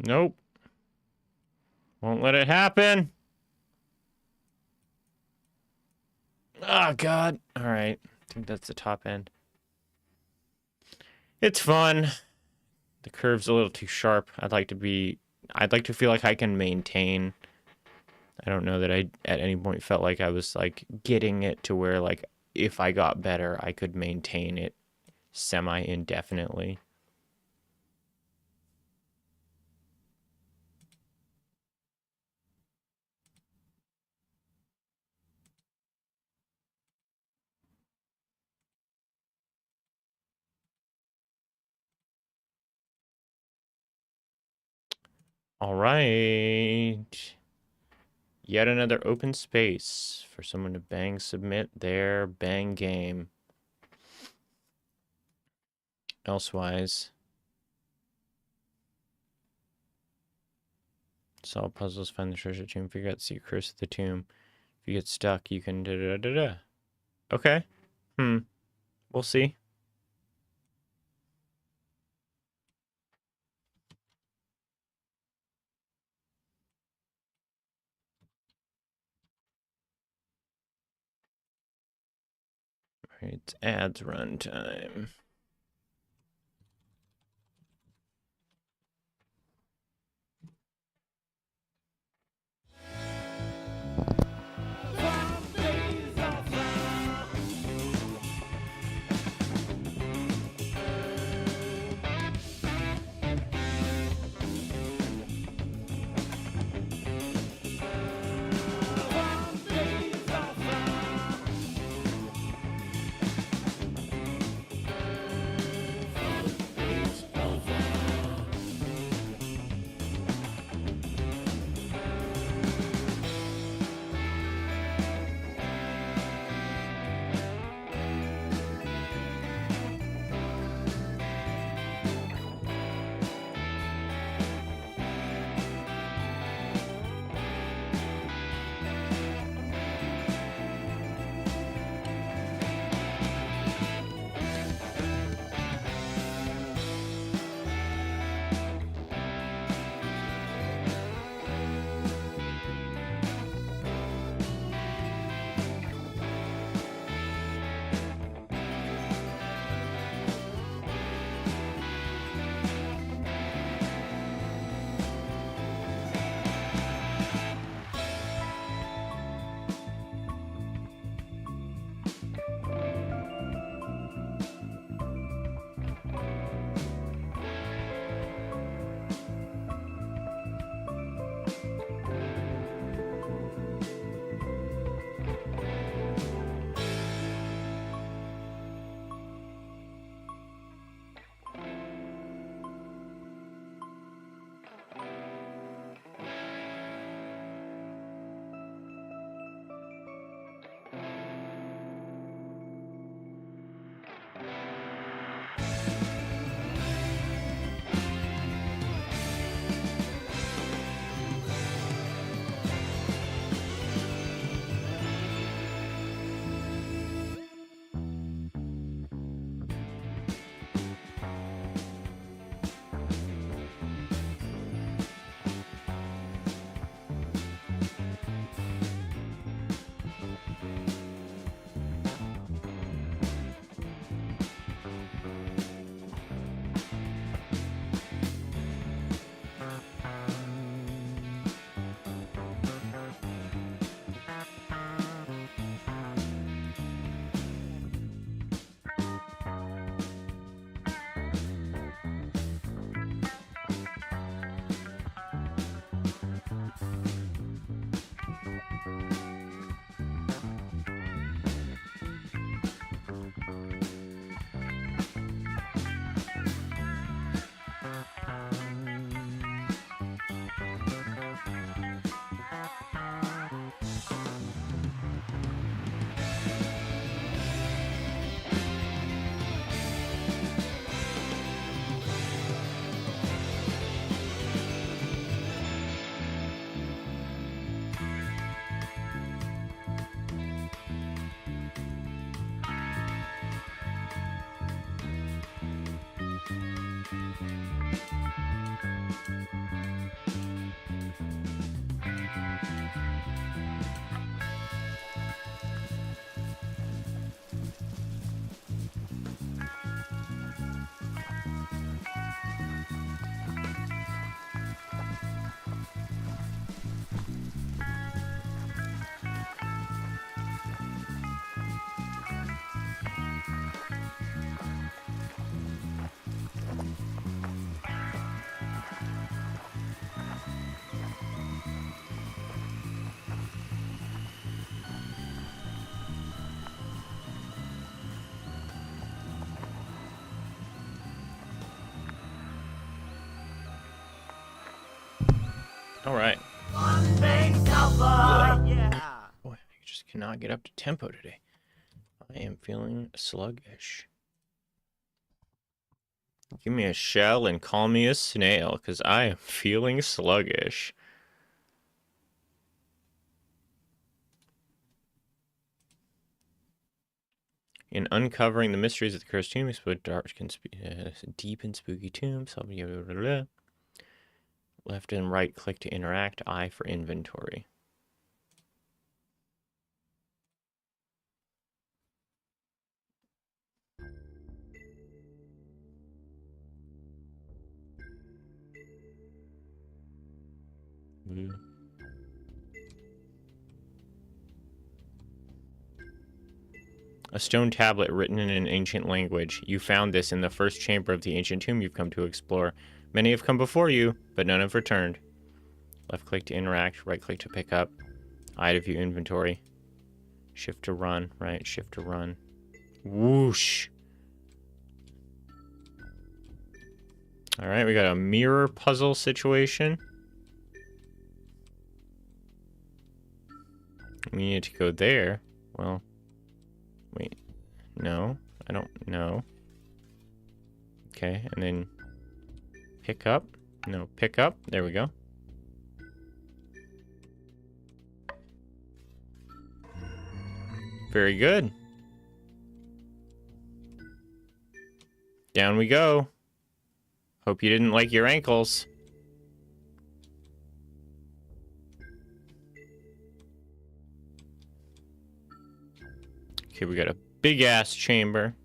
Nope. Won't let it happen. Oh, God. All right. I think that's the top end. It's fun. The curve's a little too sharp. I'd like to feel like I can maintain. I don't know that I at any point felt like I was like getting it to where like if I got better, I could maintain it semi-indefinitely. All right. Yet another open space for someone to bang submit their bang game. Elsewise, solve puzzles, find the treasure tomb, figure out the secret curse of the tomb. If you get stuck, you can da-da-da-da-da. Okay. We'll see. All right, ads runtime. All right. One big supper. Yeah. Boy, I just cannot get up to tempo today. I am feeling sluggish. Give me a shell and call me a snail, because I am feeling sluggish. In uncovering the mysteries of the cursed tomb, explore dark, deep and spooky tombs. Left and right click to interact. I for inventory. A stone tablet written in an ancient language. You found this in the first chamber of the ancient tomb you've come to explore. Many have come before you, but none have returned. Left click to interact, right click to pick up. I to view inventory. Shift to run, right, shift to run. Whoosh. Alright, we got a mirror puzzle situation. We need to go there. Well, wait. No, I don't know. Okay, and then pick up. No, pick up. There we go. Very good. Down we go. Hope you didn't like your ankles. Okay, we got a big ass chamber.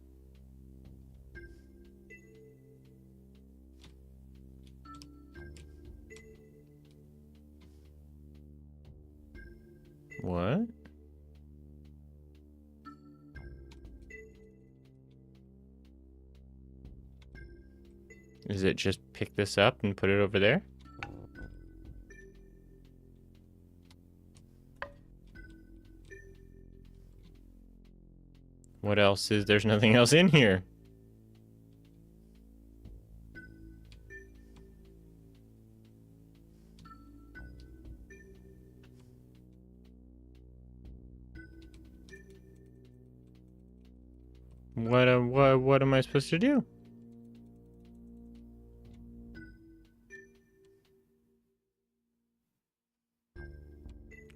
What? Is it just pick this up and put it over there? What else is... There's nothing else in here. What am I supposed to do?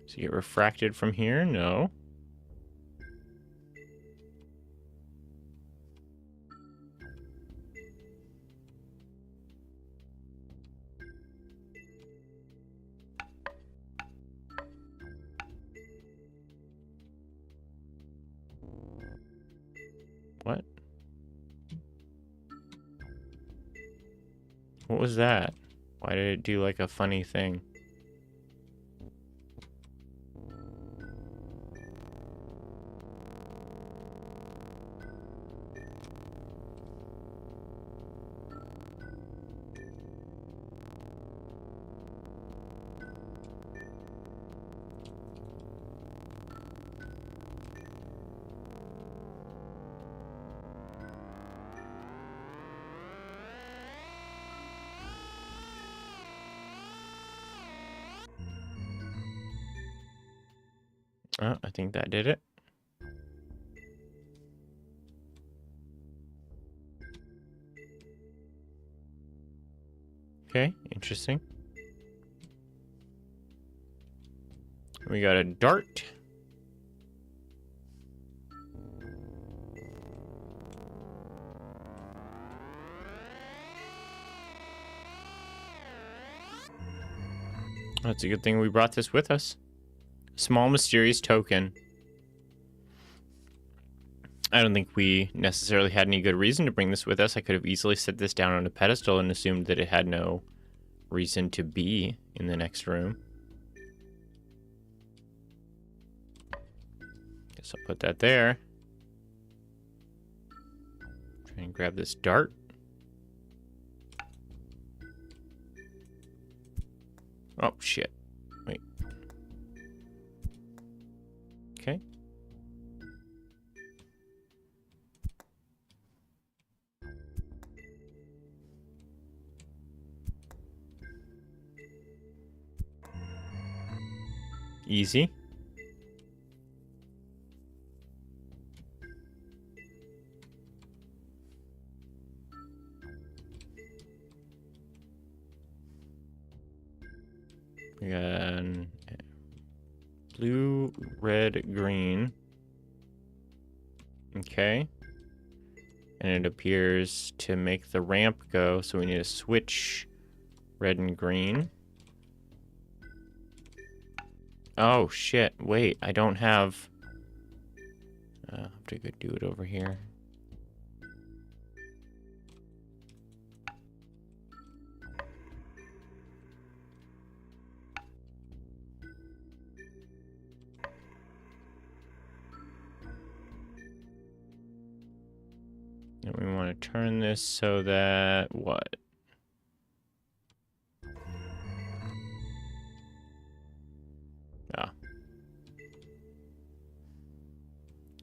Does it get refracted from here? No. What? What was that? Why did it do like a funny thing? Oh, I think that did it. Okay, interesting. We got a dart. That's a good thing we brought this with us. Small mysterious token. I don't think we necessarily had any good reason to bring this with us. I could have easily set this down on a pedestal and assumed that it had no reason to be in the next room. Guess I'll put that there. Try and grab this dart. Oh, shit. Wait. Okay. Easy. We got blue, red, green. Okay. And it appears to make the ramp go, so we need to switch red and green. Oh, shit. Wait, I don't have... I have to go do it over here. And we want to turn this so that... what? Ah.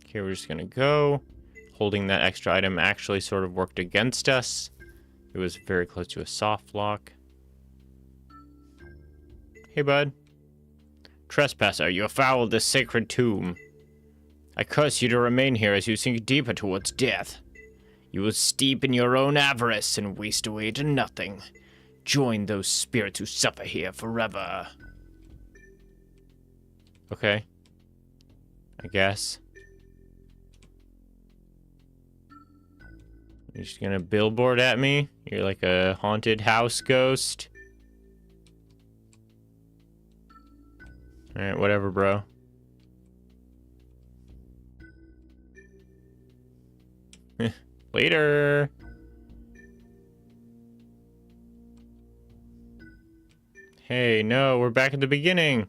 Okay, we're just gonna go. Holding that extra item actually sort of worked against us. It was very close to a soft lock. Hey, bud. Trespasser, you have fouled this sacred tomb. I curse you to remain here as you sink deeper towards death. You will steep in your own avarice and waste away to nothing. Join those spirits who suffer here forever. Okay. I guess. You're just gonna billboard at me? You're like a haunted house ghost? Alright, whatever, bro. Later! Hey, no, we're back at the beginning!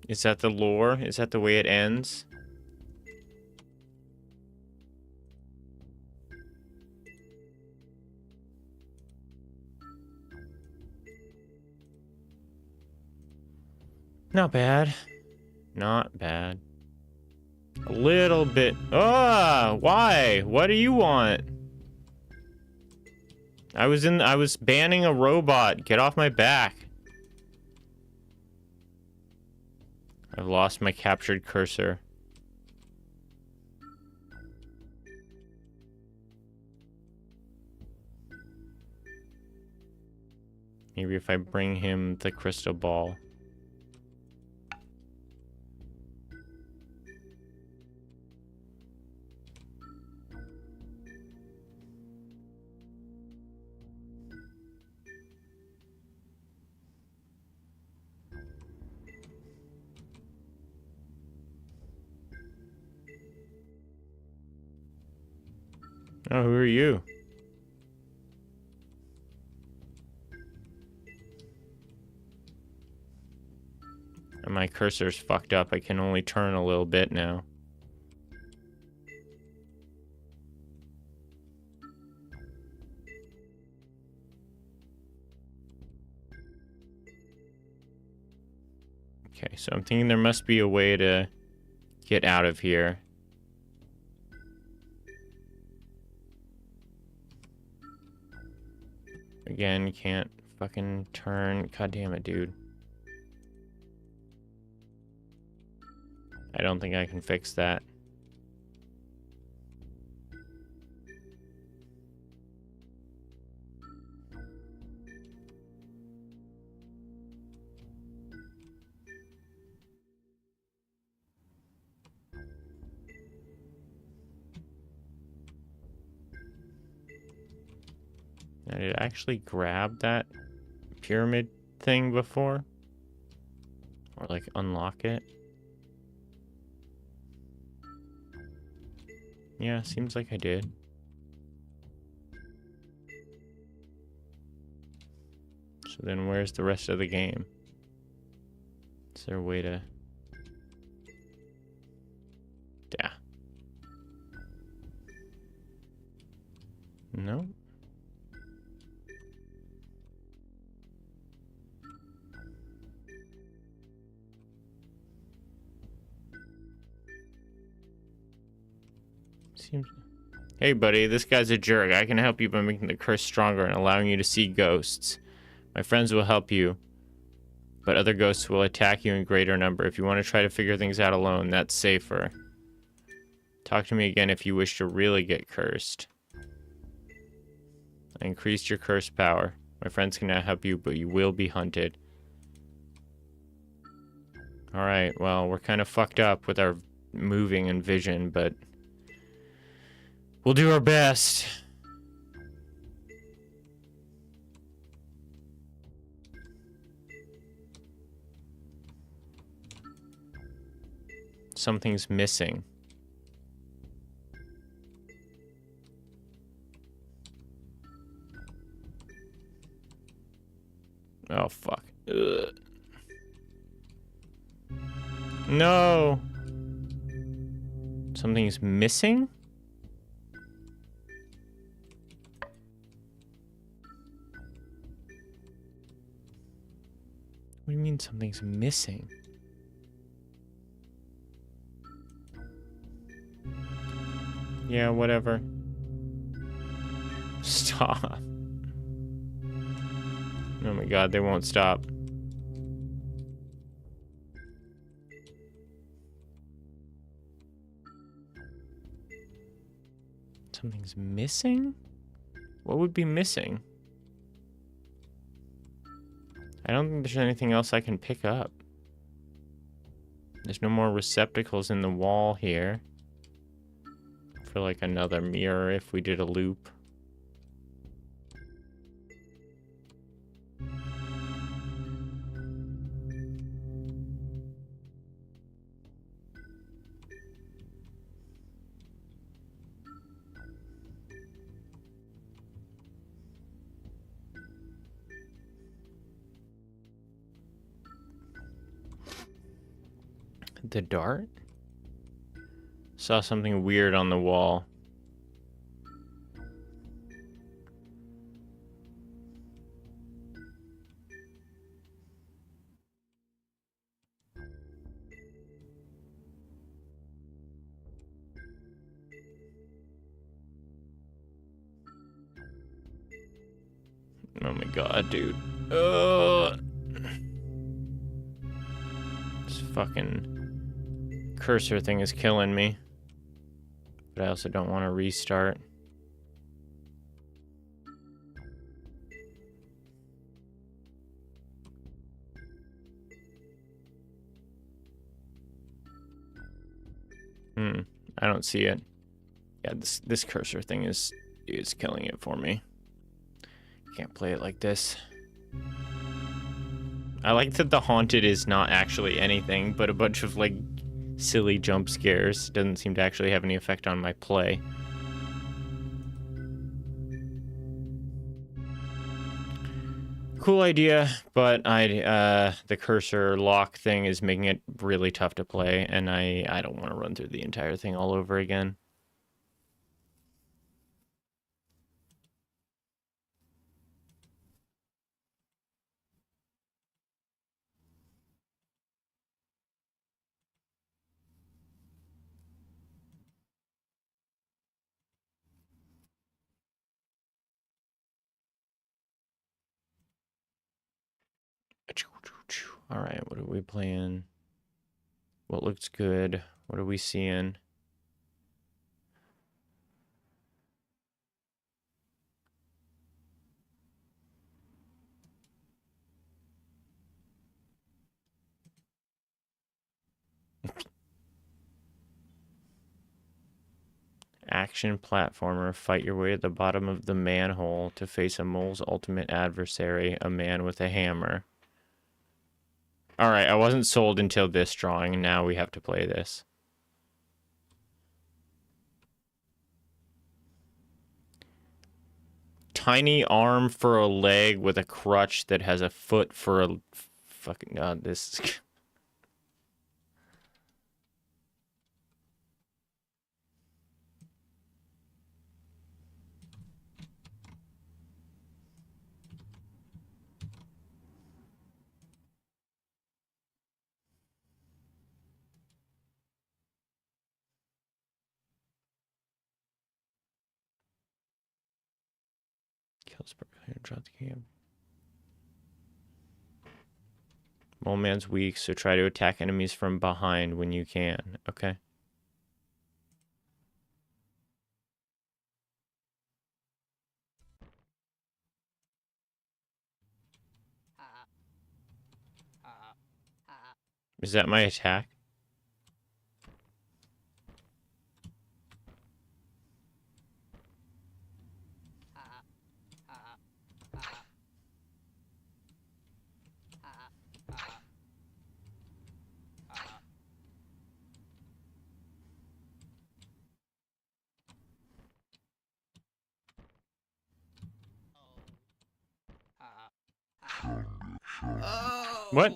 Is that the lore? Is that the way it ends? Not bad. Not bad. A little bit. Ah, why? What do you want? I was banning a robot. Get off my back. I've lost my captured cursor. Maybe if I bring him the crystal ball. Oh, who are you? My cursor's fucked up. I can only turn a little bit now. Okay, so I'm thinking there must be a way to get out of here. Again, can't fucking turn. God damn it, dude. I don't think I can fix that. Now, did I actually grab that pyramid thing before? Or like unlock it? Yeah, seems like I did. So then where's the rest of the game? Is there a way to... Yeah. No? Hey, buddy, this guy's a jerk. I can help you by making the curse stronger and allowing you to see ghosts. My friends will help you, but other ghosts will attack you in greater number. If you want to try to figure things out alone, that's safer. Talk to me again if you wish to really get cursed. I increased your curse power. My friends cannot help you, but you will be hunted. Alright, well, we're kind of fucked up with our moving and vision, but we'll do our best. Something's missing. Oh, fuck. Ugh. No! Something's missing? What do you mean something's missing? Yeah, whatever. Stop. Oh my god, they won't stop. Something's missing? What would be missing? I don't think there's anything else I can pick up. There's no more receptacles in the wall here. For like another mirror if we did a loop. The dart? Saw something weird on the wall. Oh my god, dude. This fucking cursor thing is killing me. But I also don't want to restart. I don't see it. Yeah, this cursor thing is killing it for me. Can't play it like this. I like that the haunted is not actually anything, but a bunch of, like, silly jump scares. Doesn't seem to actually have any effect on my play. Cool idea, but the cursor lock thing is making it really tough to play, and I don't want to run through the entire thing all over again. All right, what are we playing? What looks good? What are we seeing? Action platformer. Fight your way to the bottom of the manhole to face a mole's ultimate adversary, a man with a hammer. Alright, I wasn't sold until this drawing, and now we have to play this. Tiny arm for a leg with a crutch that has a foot for a... Fucking god, this is... Kill Sparkly and drop the game. Mole Man's weak, so try to attack enemies from behind when you can. Okay. Is that my attack? What?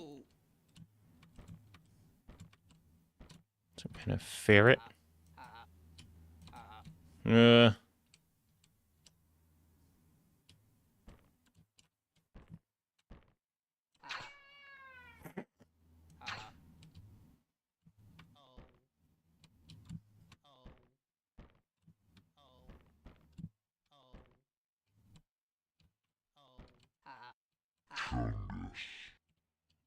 Some kind of ferret?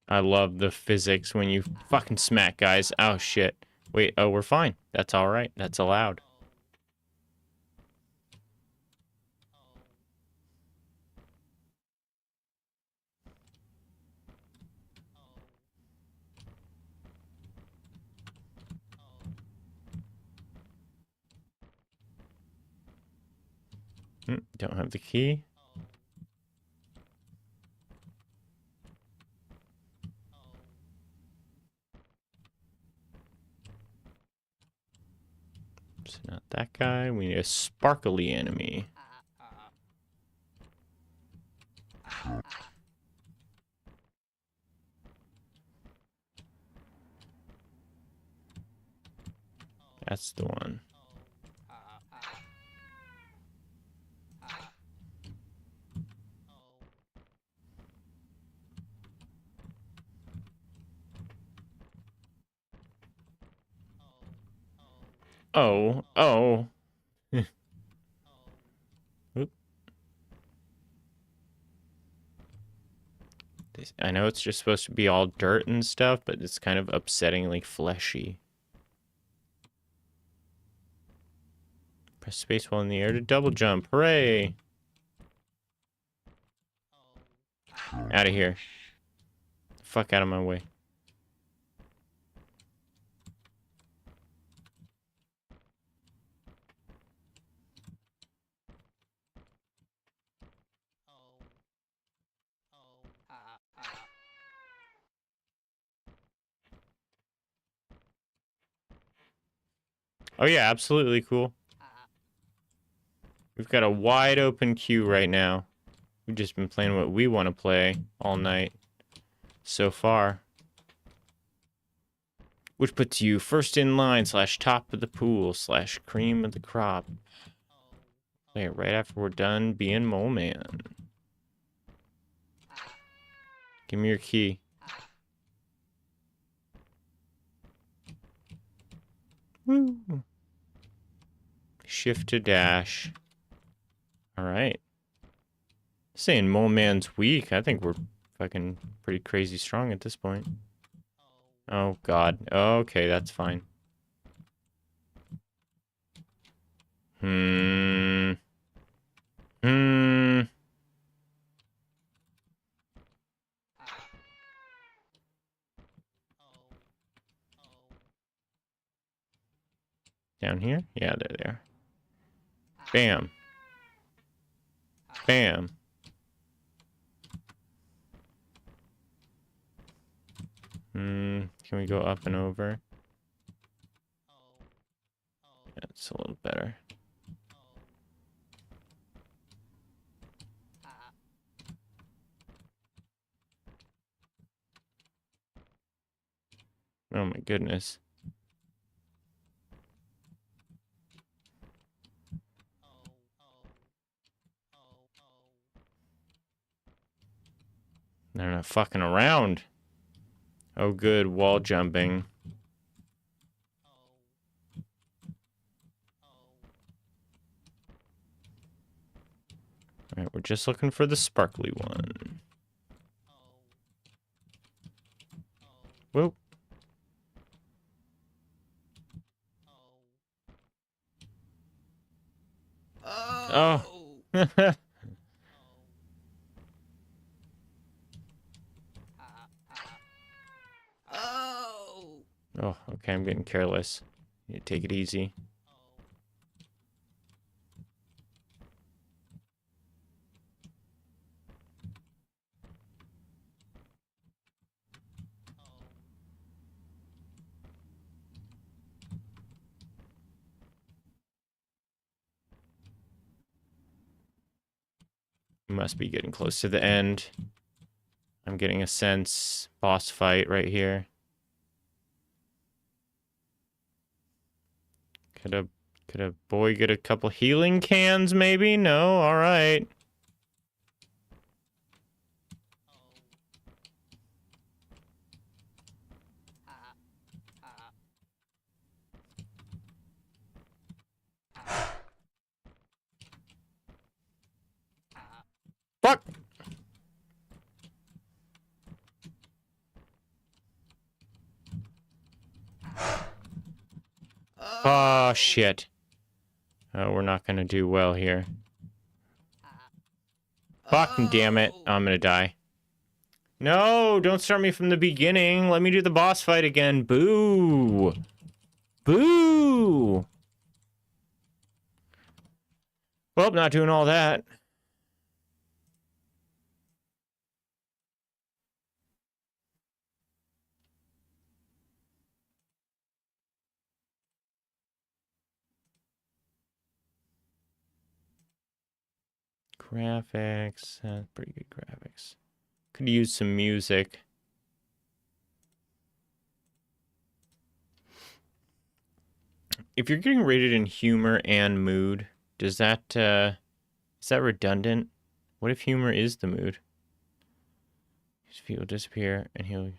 I love the physics when you fucking smack guys. Oh, shit. Wait, oh, we're fine. That's all right. That's allowed. Don't have the key. It's not that guy. We need a sparkly enemy. That's the one. Oh, oh. Oop. I know it's just supposed to be all dirt and stuff, but it's kind of upsettingly fleshy. Press space while in the air to double jump. Hooray! Out of here. Fuck out of my way. Oh yeah, absolutely cool. We've got a wide open queue right now. We've just been playing what we want to play all night so far. Which puts you first in line / top of the pool / cream of the crop. Play it right after we're done being Mole Man. Give me your key. Woo. Shift to dash. Alright. Saying Mole Man's weak. I think we're fucking pretty crazy strong at this point. Oh, God. Okay, that's fine. Hmm. Down here? Yeah, they're there. Bam. Bam. Can we go up and over? Yeah, it's a little better. Oh my goodness. They're not fucking around. Oh good, wall jumping. Alright, we're just looking for the sparkly one. Whoop. Oh. Oh, okay, I'm getting careless. You take it easy. Must be getting close to the end. I'm getting a sense. Boss fight right here. Could a boy get a couple healing cans, maybe? No? Alright. Fuck! Oh, shit. Oh, we're not gonna do well here. Fucking damn it. I'm gonna die. No, don't start me from the beginning. Let me do the boss fight again. Boo! Boo! Well, not doing all that. Graphics. Pretty good graphics. Could use some music. If you're getting rated in humor and mood, does that, is that redundant? What if humor is the mood? His feet will disappear and he'll...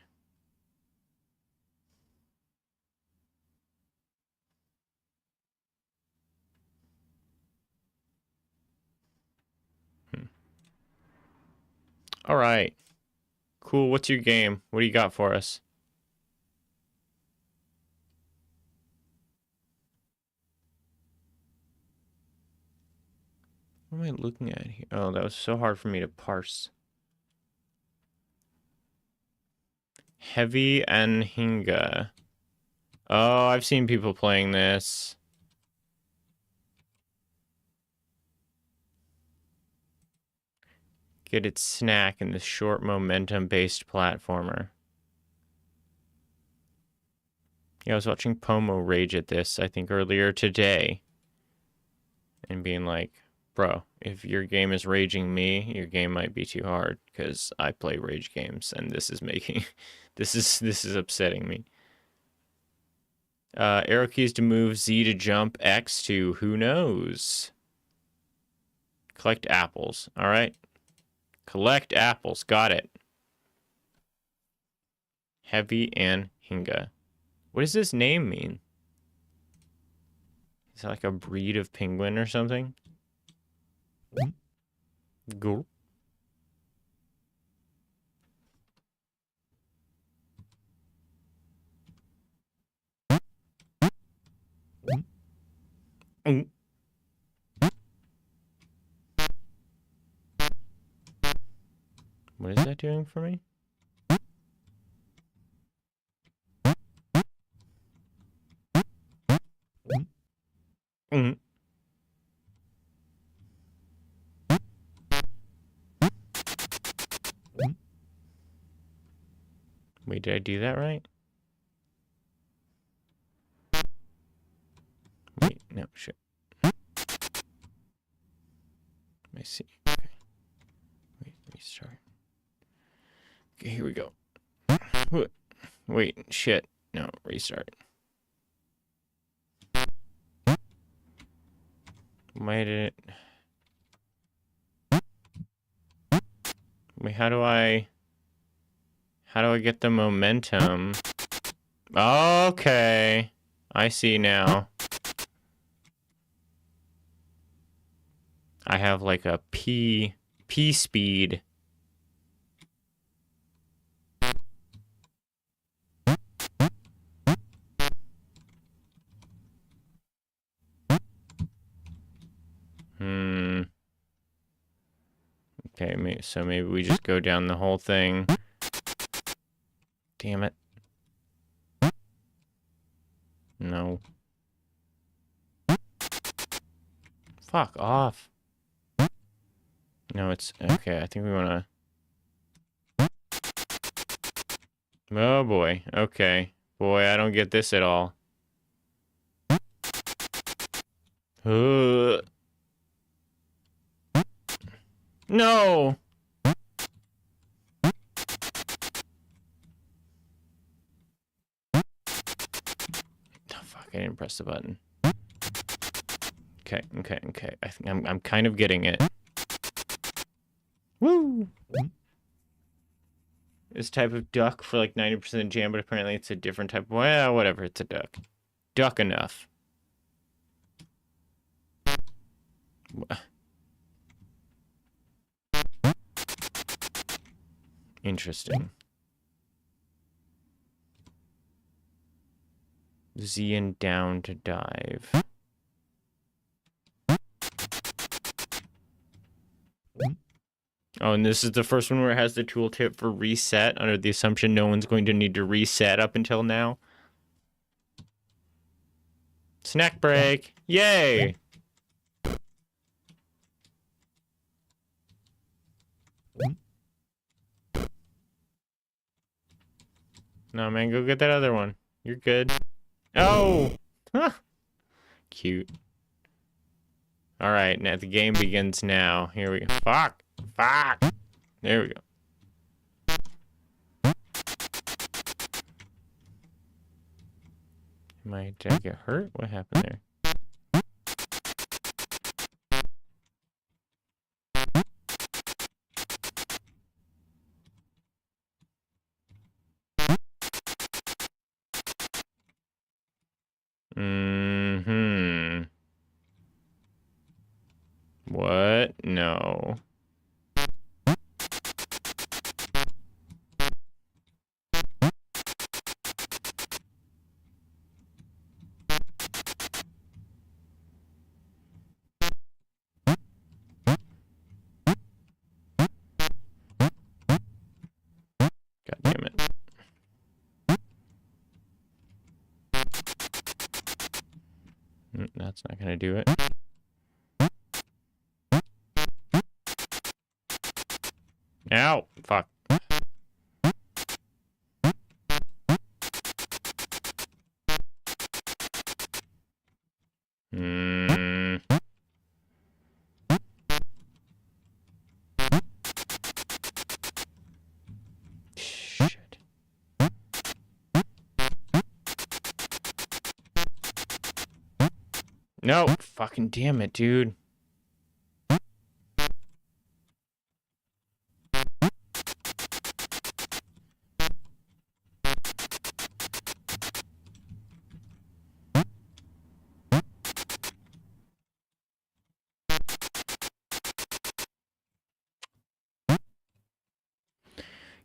All right. Cool. What's your game? What do you got for us? What am I looking at here? Oh, that was so hard for me to parse. Heavy and Hinga. Oh, I've seen people playing this. Get its snack in this short momentum-based platformer. Yeah, I was watching Pomo rage at this, I think, earlier today. And being like, bro, if your game is raging me, your game might be too hard, because I play rage games, and this is making... this is upsetting me. Arrow keys to move, Z to jump, X to who knows. Collect apples, alright? Collect apples, got it. Heavy and Hinga. What does this name mean? Is that like a breed of penguin or something? Go. What is that doing for me? Wait, did I do that right? Wait, no, shit. Let me see. Okay. Wait, restart. Okay, here we go. Wait, shit. No, restart. Why did it... Wait, how do I get the momentum? Okay. I see now. I have like a P speed. Okay, so maybe we just go down the whole thing. Damn it. No. Fuck off. No, it's... Okay, I think we want to... Oh, boy. Okay. Boy, I don't get this at all. No! Oh, fuck, I didn't press the button. Okay. I think I'm kind of getting it. Woo! This type of duck for like 90% of jam, but apparently it's a different type. Well, whatever, it's a duck. Duck enough. Interesting. Z and down to dive. Oh, and this is the first one where it has the tooltip for reset, under the assumption no one's going to need to reset up until now. Snack break! Yay! No, man, go get that other one. You're good. Oh! Huh. Cute. Alright, now the game begins now. Here we go. Fuck! Fuck! There we go. Did I get hurt? What happened there? What? No. God damn it. That's not gonna do it. Ow! Fuck. Shit. No! Fucking damn it, dude.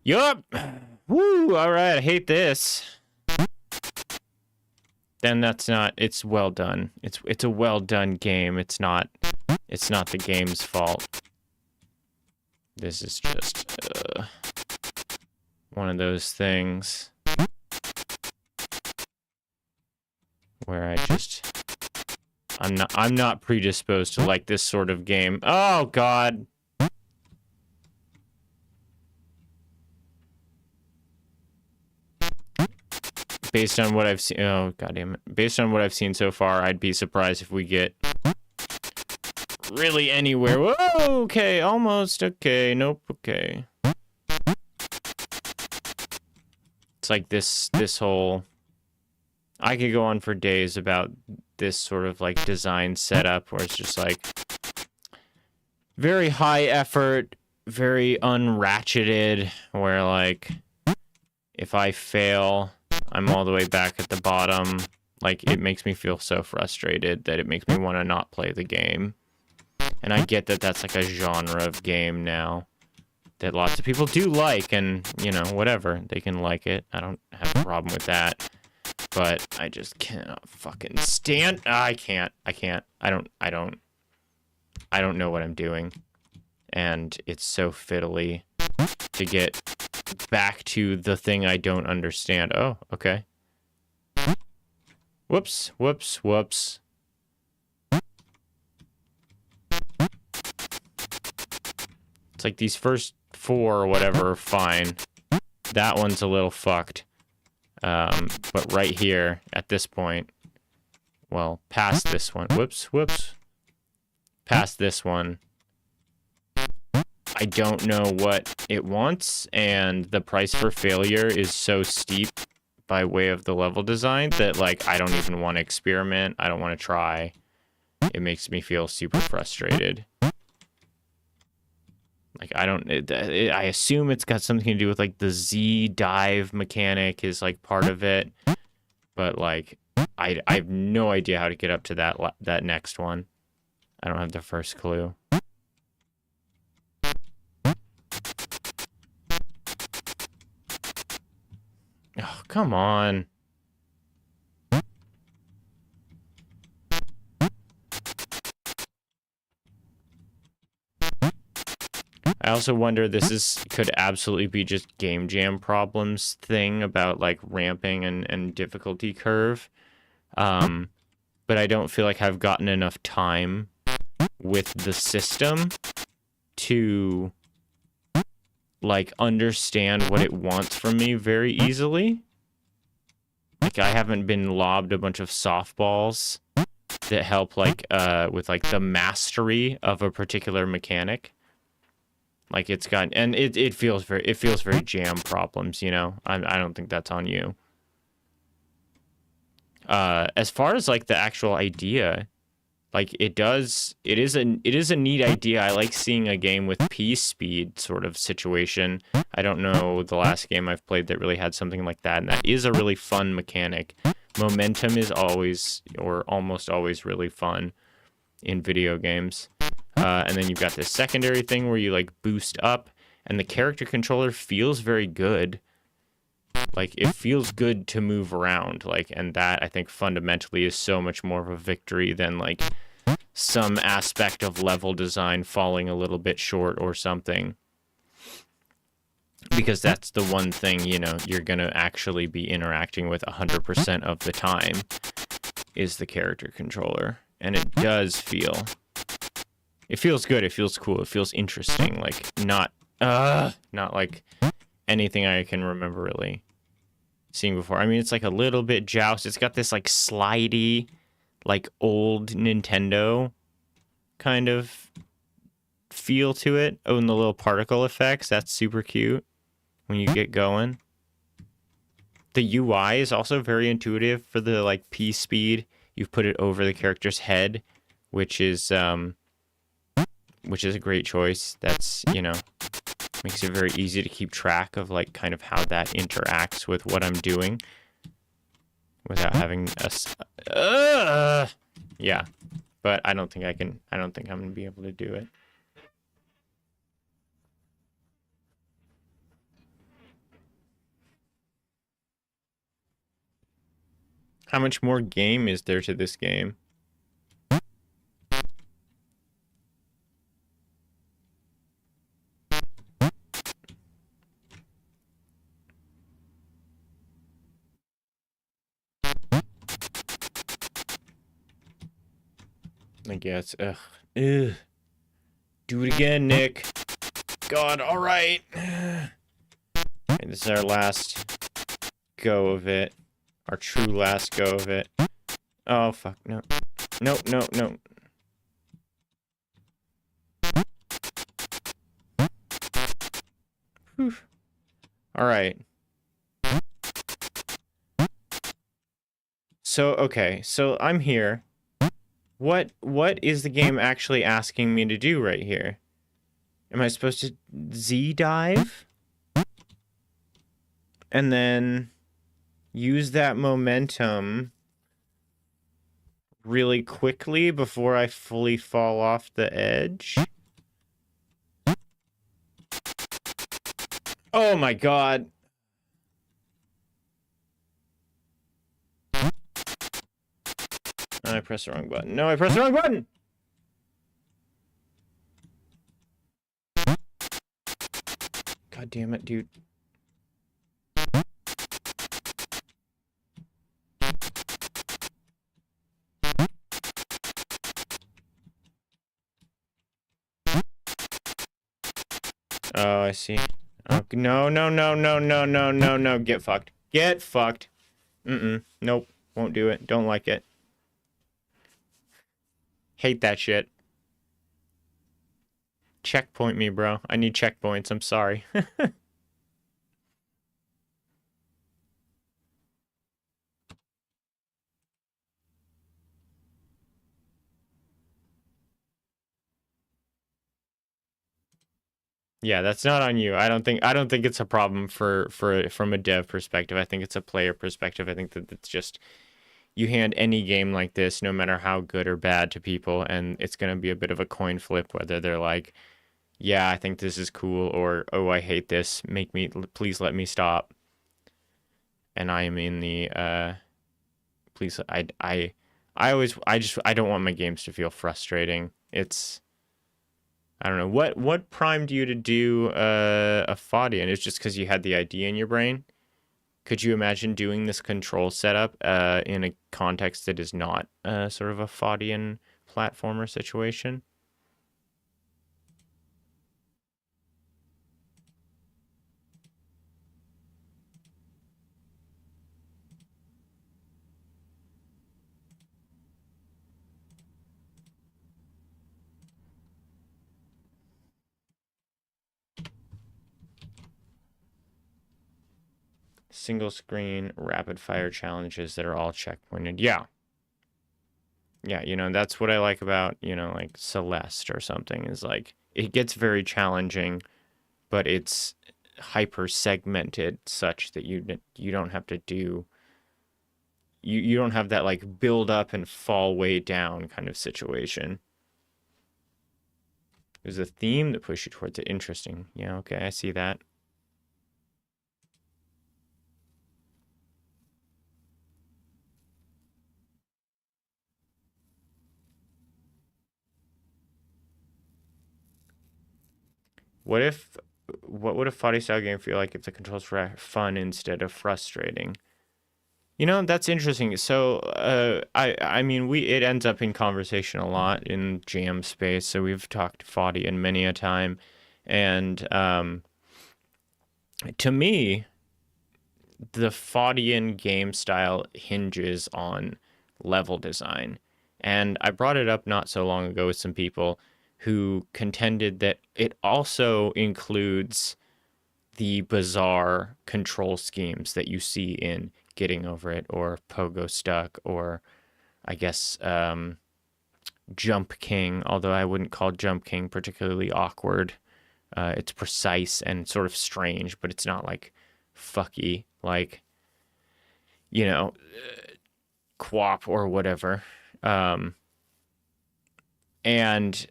Yup. Woo. All right. I hate this. Then that's not. It's well done. It's a well done game. It's not the game's fault. This is just one of those things where I'm not predisposed to like this sort of game. Oh God. Based on what I've seen, oh goddamn it! Based on what I've seen so far, I'd be surprised if we get really anywhere. Whoa, okay, almost okay. Nope, okay. It's like this whole. I could go on for days about this sort of like design setup where it's just like very high effort, very unratcheted. Where like if I fail, I'm all the way back at the bottom. Like, it makes me feel so frustrated that it makes me want to not play the game. And I get that that's like a genre of game now that lots of people do like, and, you know, whatever. They can like it. I don't have a problem with that. But I just cannot fucking stand. I can't. I don't know what I'm doing. And it's so fiddly to get back to the thing I don't understand. Oh, okay. Whoops. It's like these first 4 or whatever are fine. That one's a little fucked. But right here, at this point, well, past this one. Whoops. Past this one. I don't know what it wants, and the price for failure is so steep by way of the level design that, like, I don't even want to experiment. I don't want to try. It makes me feel super frustrated. Like, I assume it's got something to do with, like, the Z dive mechanic is, like, part of it. But, like, I have no idea how to get up to that next one. I don't have the first clue. Oh, come on. I also wonder could absolutely be just game jam problems thing about like ramping and difficulty curve. But I don't feel like I've gotten enough time with the system to like understand what it wants from me very easily. Like I haven't been lobbed a bunch of softballs that help like with like the mastery of a particular mechanic. Like it's got, and it feels very jam problems, you know. I don't think that's on you. As far as like the actual idea, like it is a neat idea. I like seeing a game with P speed sort of situation. I don't know the last game I've played that really had something like that, and that is a really fun mechanic. Momentum is always or almost always really fun in video games. And then you've got this secondary thing where you like boost up, and the character controller feels very good. Like it feels good to move around, like, and that I think fundamentally is so much more of a victory than like some aspect of level design falling a little bit short or something. Because that's the one thing, you know, you're gonna actually be interacting with 100% of the time is the character controller, and it does feel. It feels good. It feels cool. It feels interesting. Like not like anything I can remember really seeing before. I mean, it's like a little bit joust. It's got this like slidey, like old Nintendo kind of feel to it. Oh, and the little particle effects. That's super cute when you get going. The UI is also very intuitive for the like P speed. You've put it over the character's head, which is a great choice. That's, you know, makes it very easy to keep track of like kind of how that interacts with what I'm doing without having yeah. But I don't think I'm going to be able to do it. How much more game is there to this game? I guess. Ugh. Do it again, Nick. God, alright. Okay, this is our last go of it. Our true last go of it. Oh, fuck. No. No. Alright. So, okay. So, I'm here. What is the game actually asking me to do right here? Am I supposed to Z dive? And then use that momentum really quickly before I fully fall off the edge. Oh my god. I pressed the wrong button. No, I pressed the wrong button! God damn it, dude. Oh, I see. Oh, no, no, no, no, no, no, no, no. Get fucked. Get fucked. Nope. Won't do it. Don't like it. Hate that shit. Checkpoint me, bro. I need checkpoints. I'm sorry. Yeah, that's not on you. I don't think it's a problem for from a dev perspective. I think it's a player perspective. I think that it's just you hand any game like this, no matter how good or bad to people, and it's going to be a bit of a coin flip whether they're like, "Yeah, I think this is cool," or "Oh, I hate this. Please let me stop." And I am in the please I don't want my games to feel frustrating. It's I don't know what primed you to do a Faudian. It's just because you had the idea in your brain. Could you imagine doing this control setup in a context that is not sort of a Faudian platformer situation? Single screen rapid fire challenges that are all checkpointed. Yeah. Yeah, that's what I like about, like Celeste or something is like it gets very challenging, but it's hyper segmented such that you don't have to do you don't have that like build up and fall way down kind of situation. There's a theme that pushes you towards it. Interesting. Yeah, okay, I see that. What if what would a fighting style game feel like if the controls were fun instead of frustrating? That's interesting. So, I mean, it ends up in conversation a lot in jam space. So we've talked Faudian many a time, and to me, the Faudian game style hinges on level design, and I brought it up not so long ago with some people who contended that it also includes the bizarre control schemes that you see in Getting Over It or Pogo Stuck or I guess Jump King, although I wouldn't call Jump King particularly awkward. It's precise and sort of strange, but it's not like fucky like, you know, Quap or whatever. And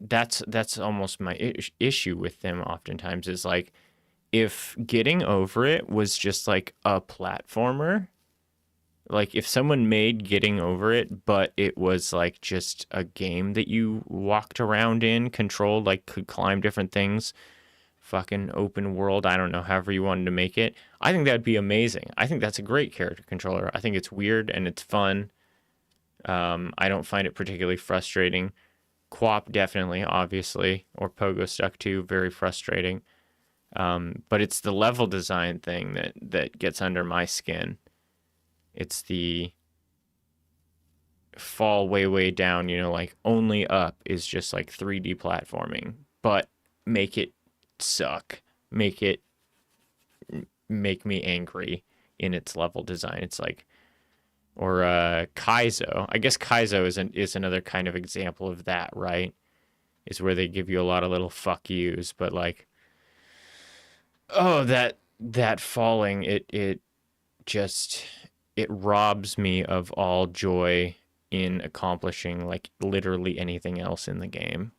that's almost my issue with them oftentimes is like if Getting Over It was just like a platformer, like if someone made Getting Over It but it was like just a game that you walked around in, controlled, like could climb different things, fucking open world, I don't know, however you wanted to make it, I think that'd be amazing. I think that's a great character controller. I think it's weird and it's fun. I don't find it particularly frustrating. Quap definitely, obviously, or Pogo Stuck too, very frustrating. But it's the level design thing that gets under my skin. It's the fall way down, like only up is just like 3D platforming, but make it suck. Make me angry in its level design. It's like or Kaizo. I guess Kaizo is another kind of example of that, right? Is where they give you a lot of little fuck yous, but like, oh, that falling, it just it robs me of all joy in accomplishing like literally anything else in the game.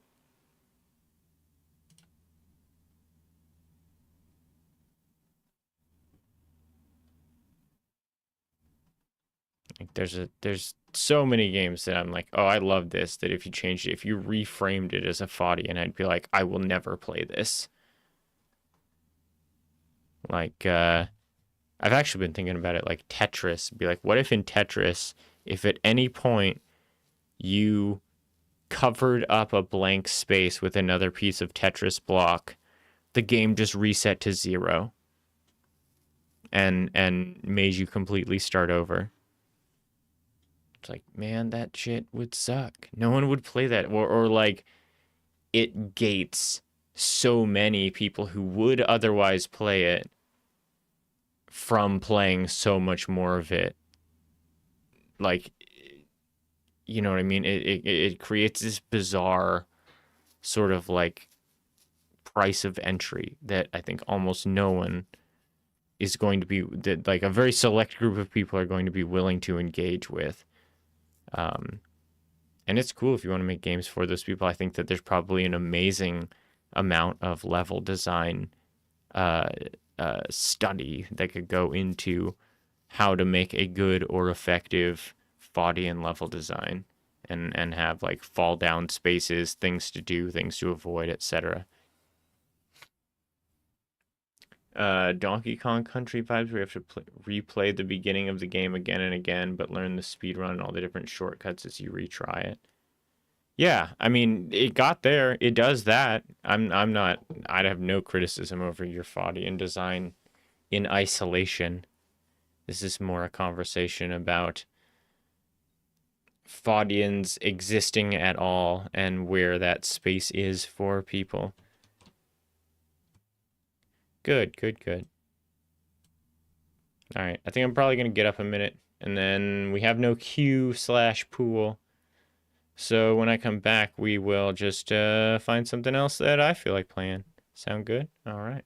Like there's so many games that I'm like, oh, I love this, that if you changed it, if you reframed it as a Fadian, I'd be like, I will never play this. Like, I've actually been thinking about it like Tetris. Be like, what if in Tetris, if at any point you covered up a blank space with another piece of Tetris block, the game just reset to 0 and made you completely start over. It's like, man, that shit would suck. No one would play that. Or like, it gates so many people who would otherwise play it from playing so much more of it. Like, you know what I mean? It creates this bizarre sort of like price of entry that I think almost no one is going to be, that like a very select group of people are going to be willing to engage with. And it's cool if you want to make games for those people. I think that there's probably an amazing amount of level design study that could go into how to make a good or effective Fadian level design and have like fall down spaces, things to do, things to avoid, etc. Donkey Kong Country vibes where you have to replay the beginning of the game again and again, but learn the speed run and all the different shortcuts as you retry it. Yeah, I mean, it got there. It does that. I'm not. I'd have no criticism over your Fadian design in isolation. This is more a conversation about Fadians existing at all and where that space is for people. Good, good, good. All right, I think I'm probably gonna get up a minute, and then we have no queue/pool. So when I come back, we will just find something else that I feel like playing. Sound good? All right.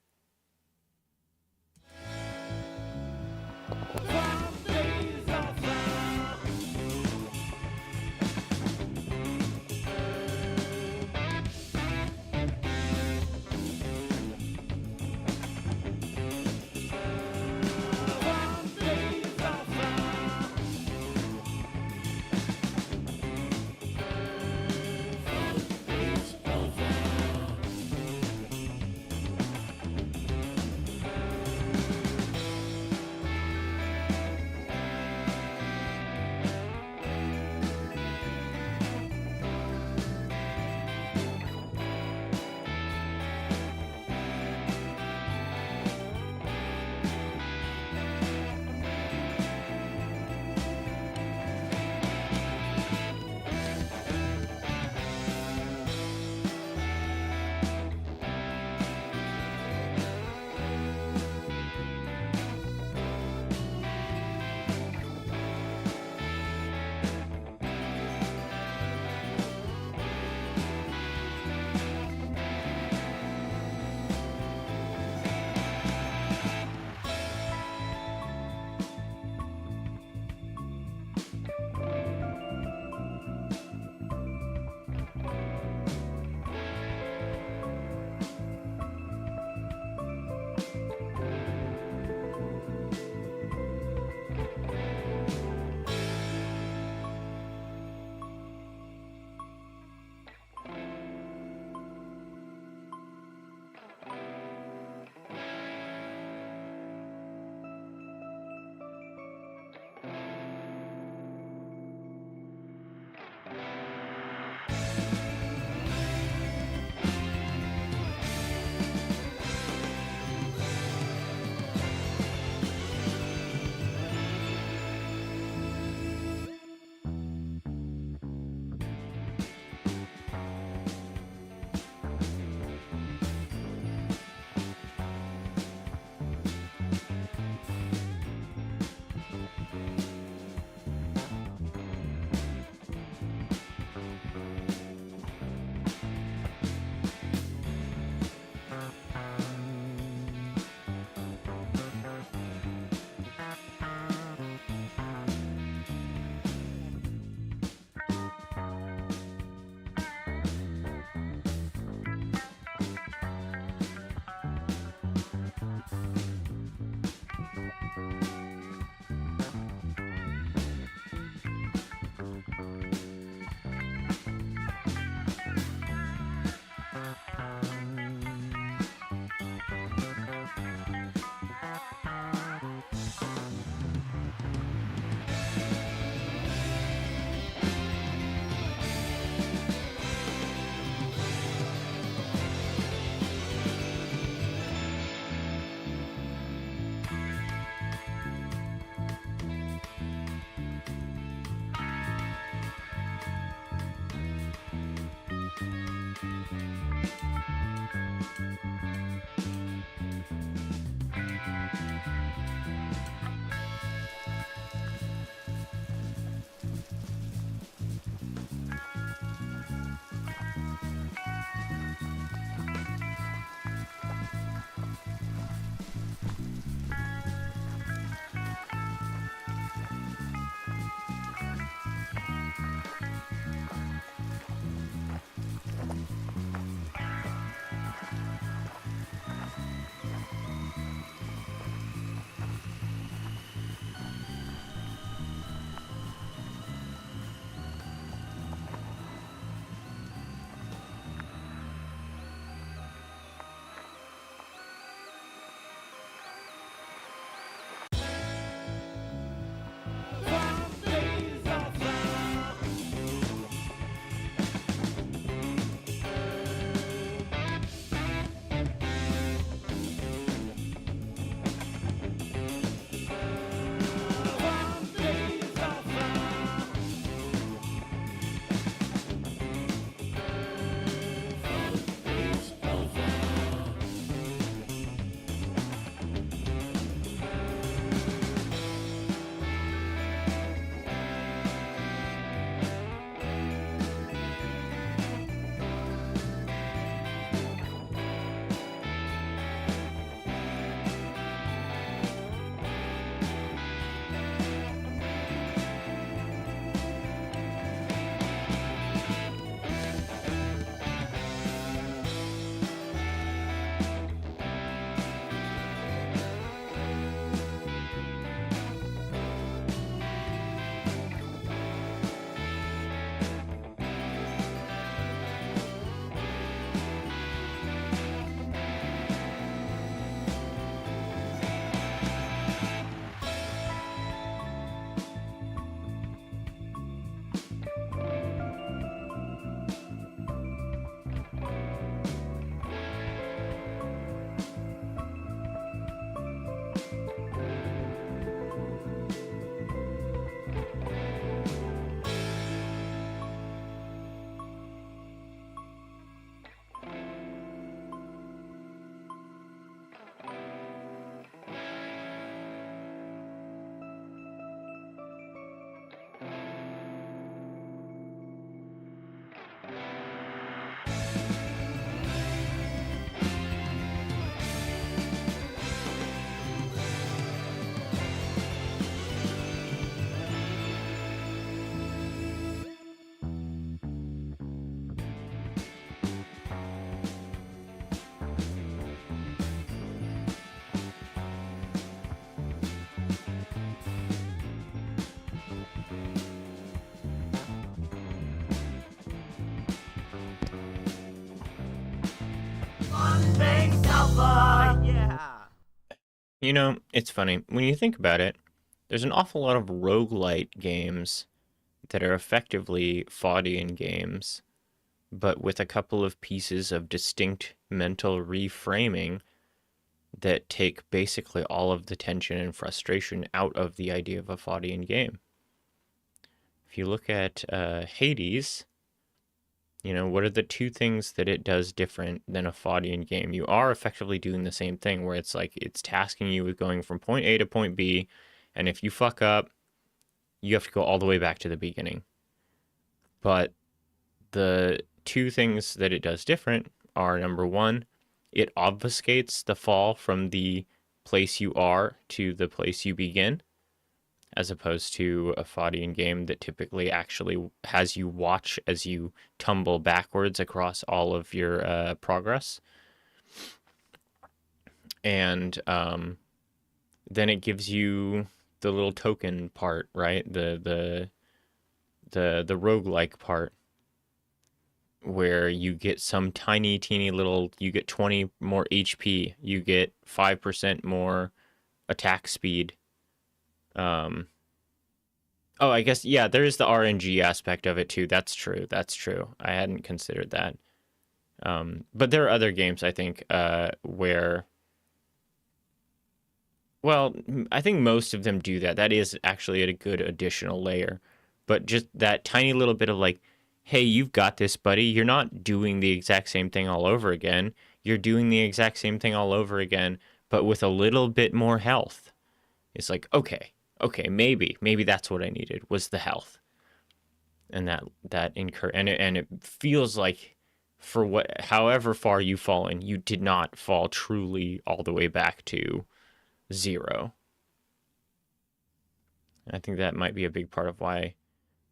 alpha. Yeah. You know, it's funny. When you think about it, there's an awful lot of roguelite games that are effectively Faudian games, but with a couple of pieces of distinct mental reframing that take basically all of the tension and frustration out of the idea of a Faudian game. If you look at Hades, you know, what are the two things that it does different than a Faudian game? You are effectively doing the same thing where it's like it's tasking you with going from point A to point B, and if you fuck up, you have to go all the way back to the beginning. But the two things that it does different are number one, it obfuscates the fall from the place you are to the place you begin, as opposed to a Faudian game that typically actually has you watch as you tumble backwards across all of your progress. And then it gives you the little token part, right? The roguelike part, where you get some tiny, teeny little, you get 20 more HP, you get 5% more attack speed. Oh, I guess, yeah, there's the RNG aspect of it too. That's true. That's true. I hadn't considered that. But there are other games, I think, where, well, I think most of them do that. That is actually a good additional layer. But just that tiny little bit of like, hey, you've got this, buddy. You're not doing the exact same thing all over again. You're doing the exact same thing all over again, but with a little bit more health. It's like, okay, maybe that's what I needed was the health, and and it feels like for however far you've fallen, you did not fall truly all the way back to zero. I think that might be a big part of why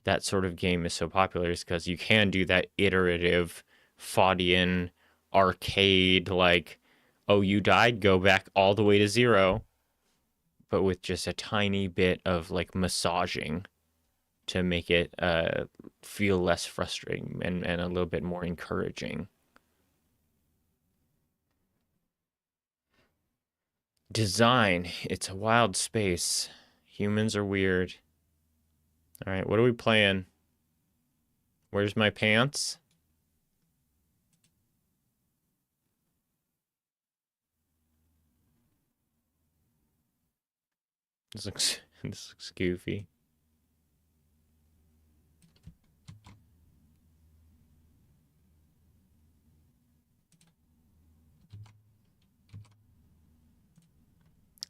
that sort of game is so popular, is because you can do that iterative Faudian arcade, like, oh, you died, go back all the way to zero, but with just a tiny bit of like massaging to make it feel less frustrating and a little bit more encouraging. Design, it's a wild space. Humans are weird. All right, what are we playing? Where's my pants? This looks goofy.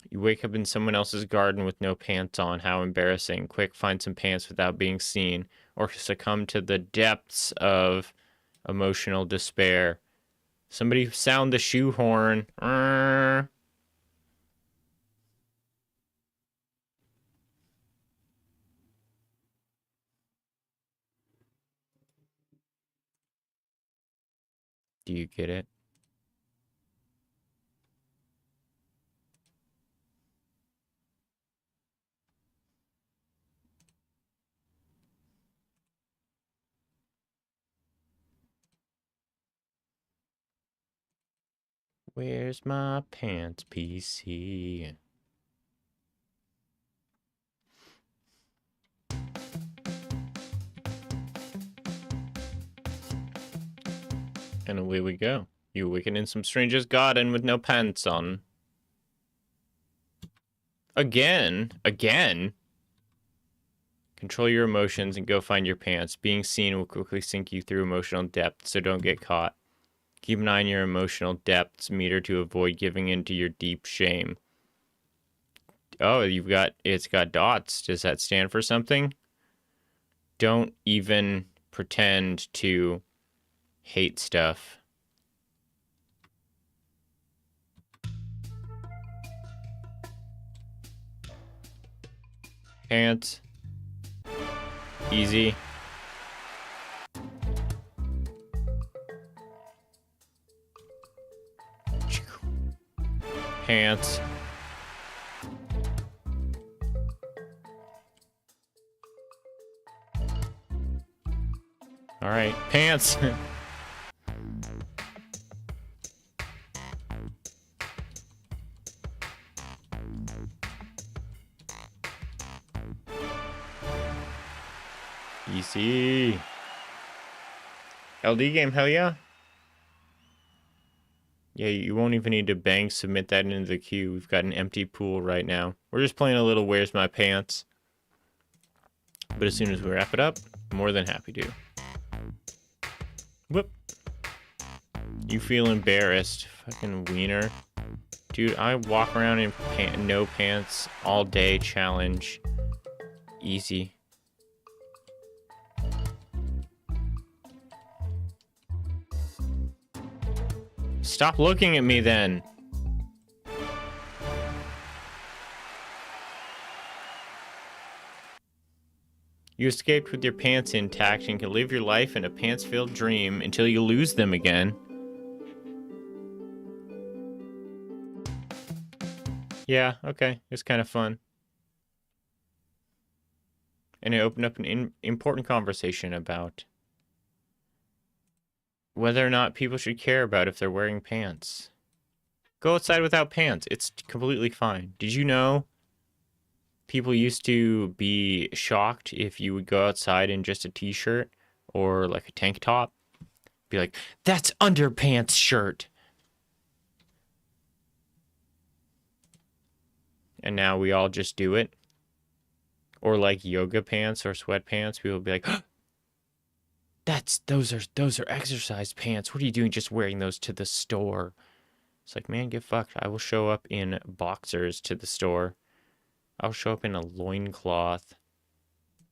You wake up in someone else's garden with no pants on. How embarrassing. Quick, find some pants without being seen, or succumb to the depths of emotional despair. Somebody sound the shoehorn. Do you get it? Where's my pants, PC? And away we go. You awaken in some stranger's garden with no pants on. Again? Control your emotions and go find your pants. Being seen will quickly sink you through emotional depth, so don't get caught. Keep an eye on your emotional depths meter to avoid giving in to your deep shame. Oh, it's got dots. Does that stand for something? Don't even pretend to hate stuff. Pants. Easy. Pants. All right, pants. PC. LD game, hell yeah. Yeah, you won't even need to bank submit that into the queue. We've got an empty pool right now. We're just playing a little Where's My Pants. But as soon as we wrap it up, more than happy to. Whoop. You feel embarrassed. Fucking wiener. Dude, I walk around in no pants all day challenge. Easy. Stop looking at me then. You escaped with your pants intact and can live your life in a pants-filled dream until you lose them again. Yeah, okay. It's kind of fun. And it opened up an important conversation about whether or not people should care about if they're wearing pants. Go outside without pants. It's completely fine. Did you know people used to be shocked if you would go outside in just a t-shirt or like a tank top? Be like, that's underpants shirt. And now we all just do it. Or like yoga pants or sweatpants. People will be like, oh, those are exercise pants. What are you doing just wearing those to the store? It's like, man, get fucked. I will show up in boxers to the store. I'll show up in a loincloth.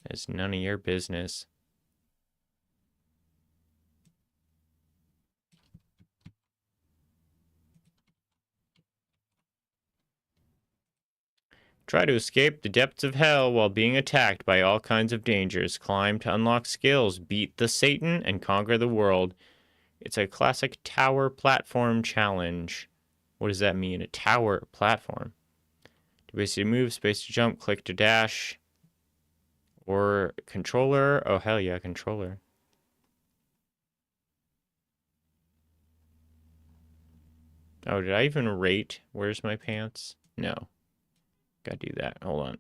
It's none of your business. Try to escape the depths of hell while being attacked by all kinds of dangers. Climb to unlock skills. Beat the Satan and conquer the world. It's a classic tower platform challenge. What does that mean? A tower platform. To basically move, space to jump, click to dash. Or controller. Oh, hell yeah, controller. Oh, did I even rate Where's My Pants? No. Gotta do that. Hold on.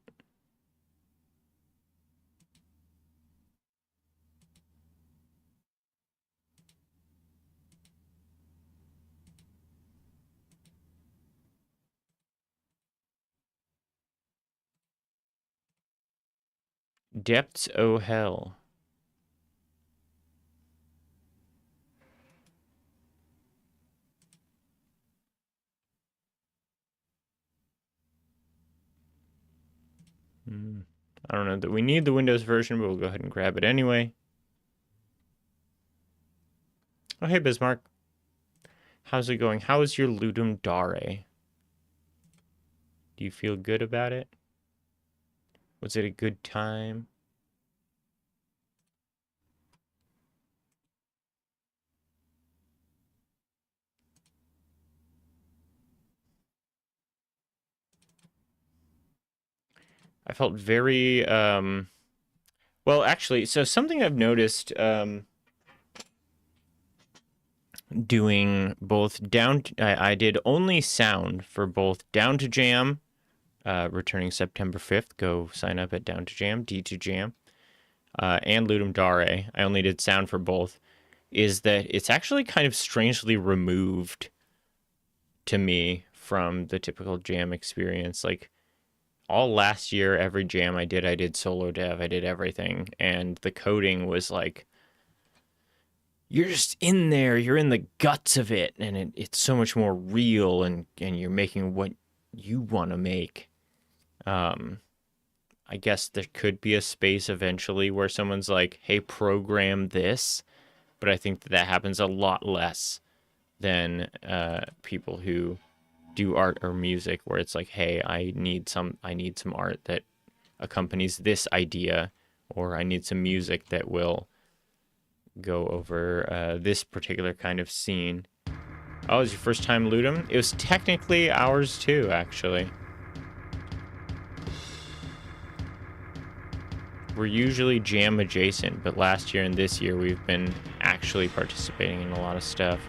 Depths, oh hell. I don't know that we need the Windows version, but we'll go ahead and grab it anyway. Oh, hey, Bismarck. How's it going? How is your Ludum Dare? Do you feel good about it? Was it a good time? I felt very, well, actually, so something I've noticed, doing both I did only sound for both Down to Jam, returning September 5th. Go sign up at Down to Jam, D2 Jam, and Ludum Dare. I only did sound for both. Is that it's actually kind of strangely removed to me from the typical jam experience. Like, all last year, every jam I did solo dev, I did everything. And the coding was like, you're just in there, you're in the guts of it. And it's so much more real and you're making what you want to make. I guess there could be a space eventually where someone's like, hey, program this. But I think that happens a lot less than people who do art or music, where it's like, hey, I need some art that accompanies this idea, or I need some music that will go over this particular kind of scene. Oh, it was your first time Ludum? It was technically ours too, actually. We're usually jam adjacent, but last year and this year we've been actually participating in a lot of stuff.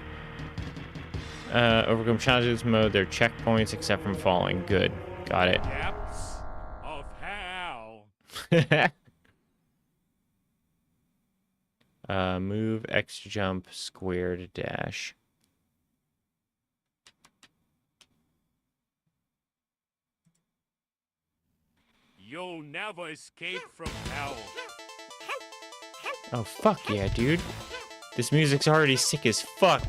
Overcome challenges mode, there are checkpoints except from falling. Good. Got it. Depths of hell. Move, X to jump, square to dash. You'll never escape from hell. Oh, fuck yeah, dude. This music's already sick as fuck.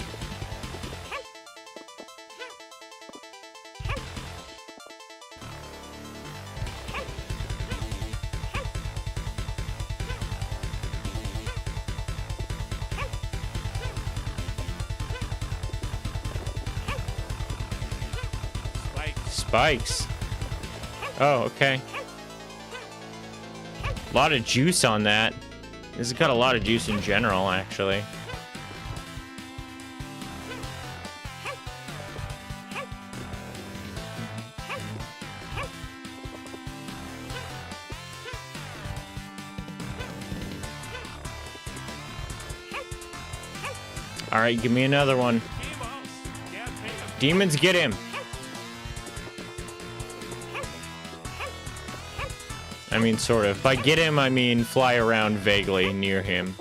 Spikes. Oh, okay. A lot of juice on that. This has got a lot of juice in general, actually. All right, give me another one. Demons, get him. I mean, sort of. By get him, I mean fly around vaguely near him.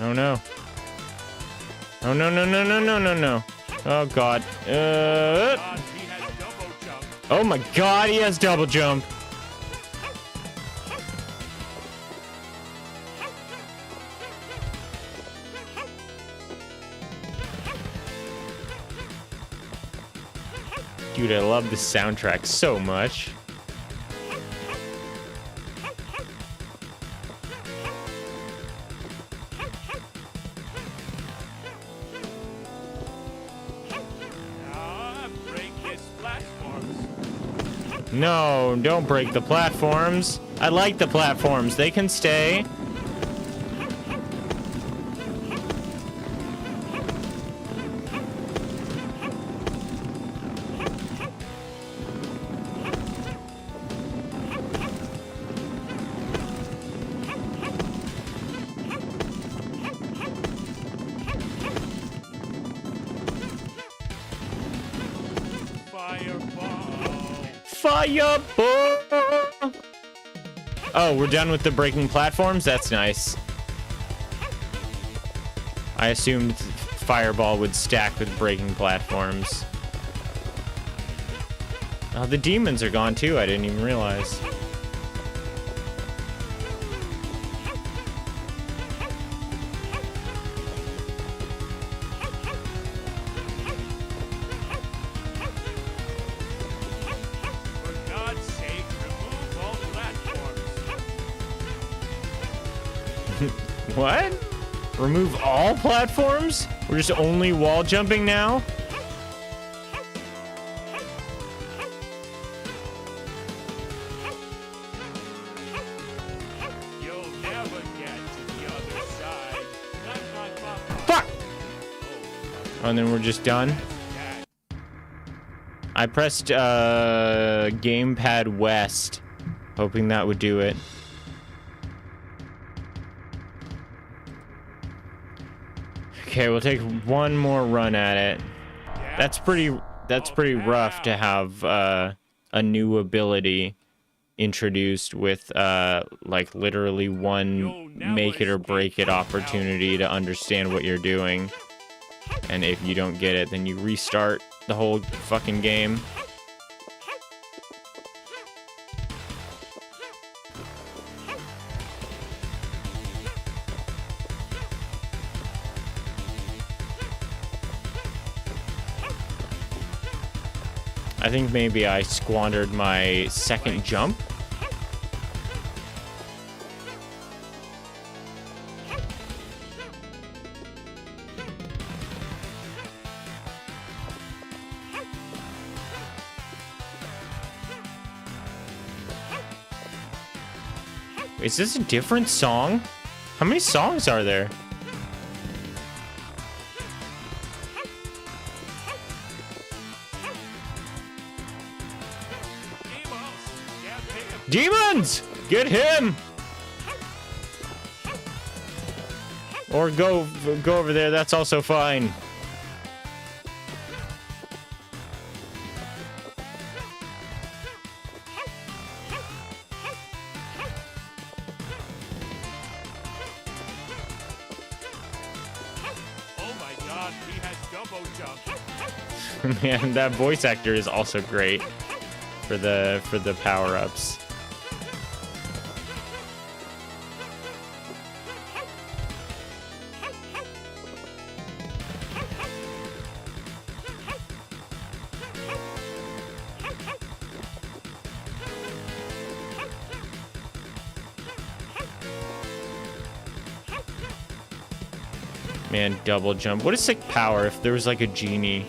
Oh no. Oh no, no, no, no, no, no, no. Oh god. Oh my god, he has double jump. Dude, I love this soundtrack so much. No, don't break the platforms. I like the platforms. They can stay. Fireball! Oh, we're done with the breaking platforms? That's nice. I assumed Fireball would stack with breaking platforms. Oh, the demons are gone too. I didn't even realize. What? Remove all platforms? We're just only wall jumping now? You'll never get to the other side. Fuck! Oh, and then we're just done? I pressed gamepad west, hoping that would do it. Okay, we'll take one more run at it. That's pretty rough to have a new ability introduced with like literally one make it or break it opportunity to understand what you're doing. And if you don't get it, then you restart the whole fucking game. I think maybe I squandered my second jump. Is this a different song? How many songs are there? Demons! Get him! Or go over there, that's also fine. not. He has double jump. Man, that voice actor is also great for the power-ups. Man, double jump. What a sick power if there was like a genie.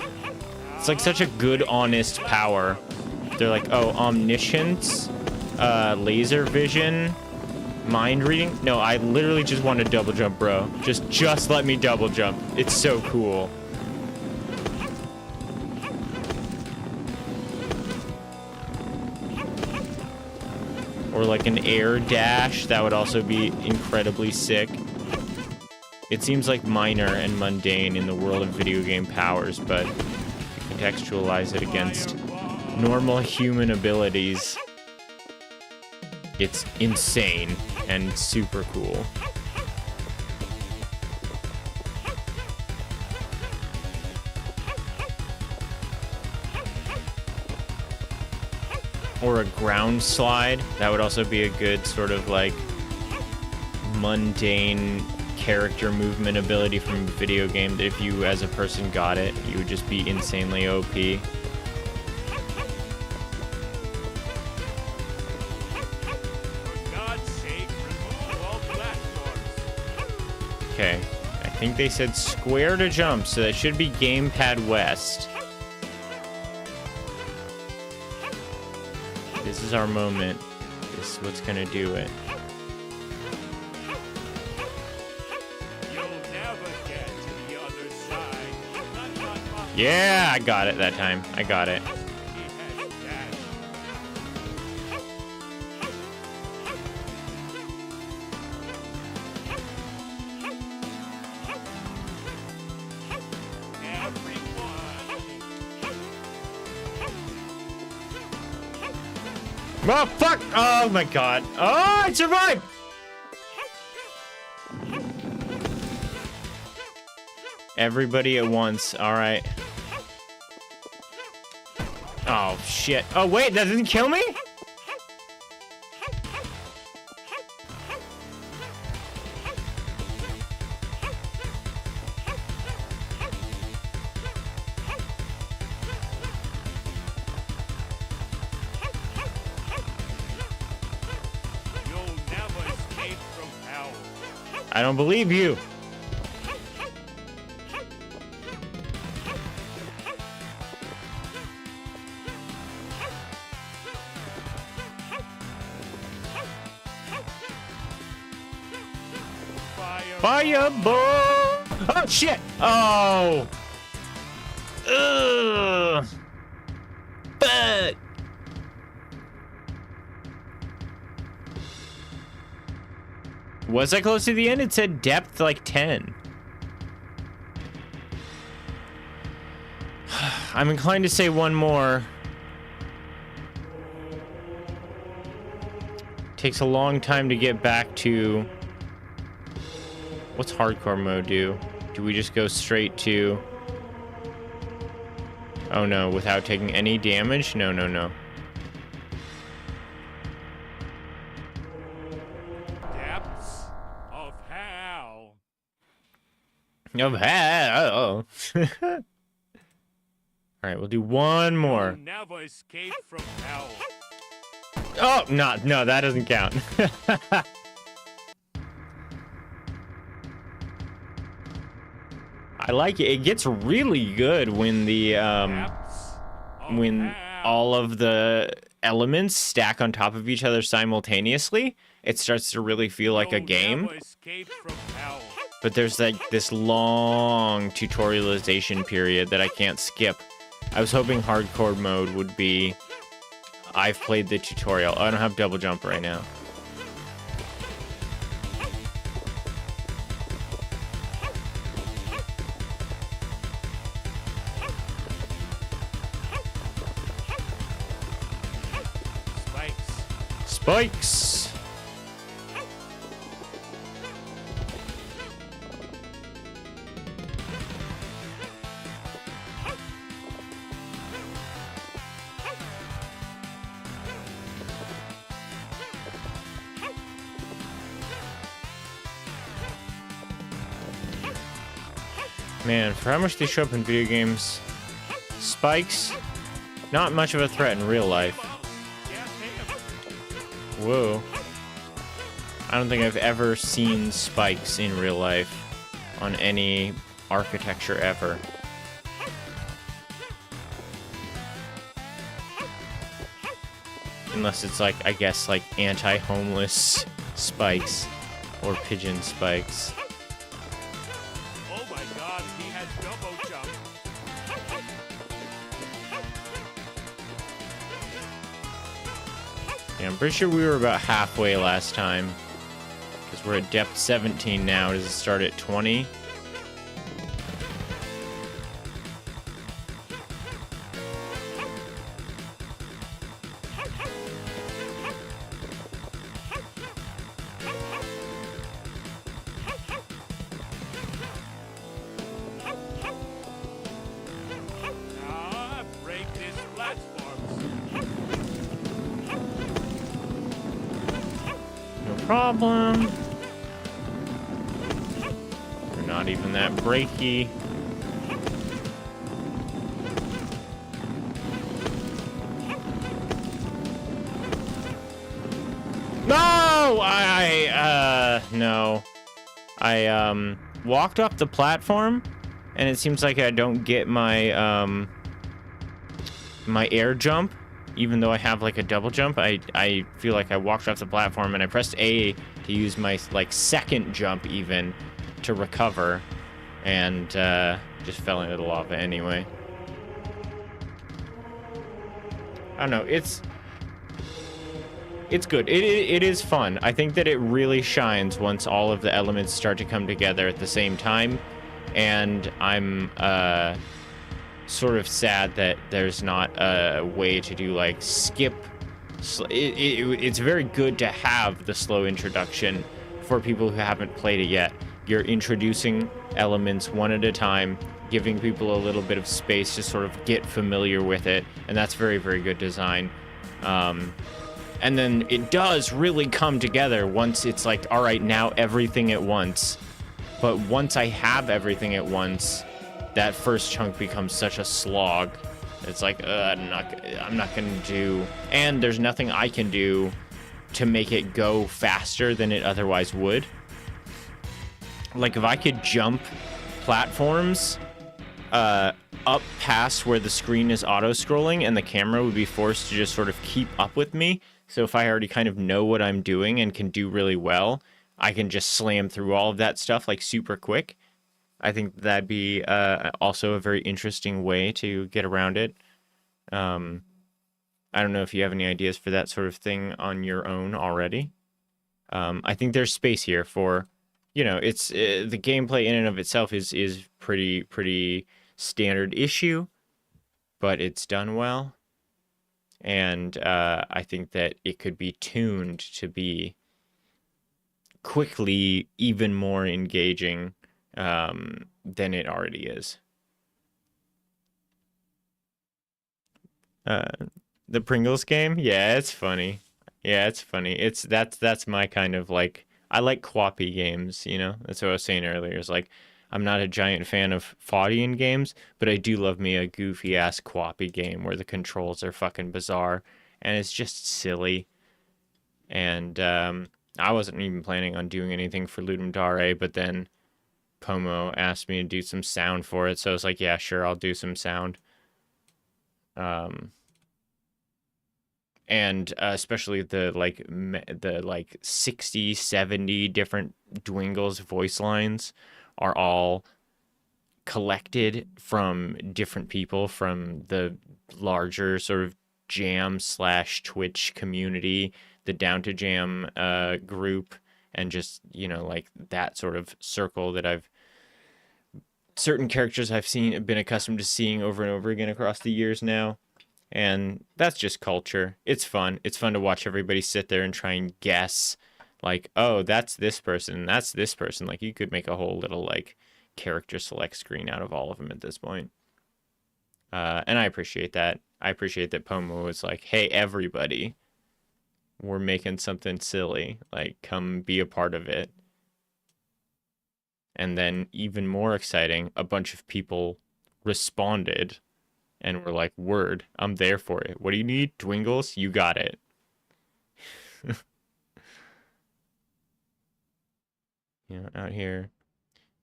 It's like such a good, honest power. They're like, oh, omniscience, laser vision, mind reading. No, I literally just want to double jump, bro. Just let me double jump. It's so cool. Or like an air dash. That would also be incredibly sick. It seems like minor and mundane in the world of video game powers, but contextualize it against normal human abilities. It's insane and super cool. Or a ground slide. That would also be a good sort of like mundane character movement ability from a video game that if you as a person got it, you would just be insanely OP. For God's sake, remove all platforms. Okay, I think they said square to jump, so that should be Gamepad West. This is our moment. This is what's gonna do it. Yeah, I got it that time. I got it. Oh, fuck! Oh, my God. Oh, I survived! Everybody at once. All right. Oh, shit. Oh, wait, that didn't kill me? You'll never escape from hell. I don't believe you. Fireball! Oh, shit! Oh! Ugh! But... Was I close to the end? It said depth like 10. I'm inclined to say one more. Takes a long time to get back to... What's hardcore mode do? Do we just go straight to... Oh no, without taking any damage? No, no, no. Depths of hell. Of hell. Alright, we'll do one more. You'll never escape from hell. Oh, no, that doesn't count. I like it. It gets really good when the when all of the elements stack on top of each other simultaneously. It starts to really feel like a game. You'll never escape from hell. But there's like this long tutorialization period that I can't skip. I was hoping hardcore mode would be I've played the tutorial. I don't have double jump right now. Spikes! Man, for how much they show up in video games, spikes, not much of a threat in real life. Whoa. I don't think I've ever seen spikes in real life on any architecture ever. Unless it's like, I guess, like anti-homeless spikes or pigeon spikes. Oh my god, he has double jump. Yeah, I'm pretty sure we were about halfway last time. Because we're at depth 17 now. Does it start at 20? Ah, break this platform. No problem. We're not even that breaky. No! No. I walked off the platform, and it seems like I don't get my, my air jump, even though I have, like, a double jump. I feel like I walked off the platform, and I pressed A to use my, like, second jump, even, to recover, and, just fell into the lava anyway. I don't know, it's good. It is fun. I think that it really shines once all of the elements start to come together at the same time, and I'm sort of sad that there's not a way to do like skip. It's very good to have the slow introduction for people who haven't played it yet. You're introducing elements one at a time, giving people a little bit of space to sort of get familiar with it, and that's very, very good design. And then it does really come together once it's like, all right, now everything at once. But once I have everything at once, that first chunk becomes such a slog. It's like, I'm not gonna do, and there's nothing I can do to make it go faster than it otherwise would. Like if I could jump platforms up past where the screen is auto-scrolling and the camera would be forced to just sort of keep up with me. So if I already kind of know what I'm doing and can do really well, I can just slam through all of that stuff like super quick. I think that'd be also a very interesting way to get around it. I don't know if you have any ideas for that sort of thing on your own already. I think there's space here for, you know, it's the gameplay in and of itself is pretty standard issue, but it's done well. And I think that it could be tuned to be quickly even more engaging than it already is. The Pringles game? Yeah, it's funny. Yeah, it's funny. That's my kind of like, I like quappy games, you know? That's what I was saying earlier. It's like, I'm not a giant fan of fighting games, but I do love me a goofy ass quappy game where the controls are fucking bizarre and it's just silly. And I wasn't even planning on doing anything for Ludum Dare, but then Pomo asked me to do some sound for it, so I was like, yeah, sure, I'll do some sound. And especially the like 60, 70 different Dwingles voice lines are all collected from different people from the larger sort of jam / Twitch community, the Down to Jam group, and just, you know, like that sort of circle that certain characters I've been accustomed to seeing over and over again across the years now. And that's just culture. It's fun. It's fun to watch everybody sit there and try and guess, like, oh, that's this person, that's this person. Like, you could make a whole little, like, character select screen out of all of them at this point. And I appreciate that. I appreciate that Pomo was like, hey, everybody, we're making something silly. Like, come be a part of it. And then, even more exciting, a bunch of people responded and were like, "Word, I'm there for it. What do you need? Dwingles? You got it." You know, out here,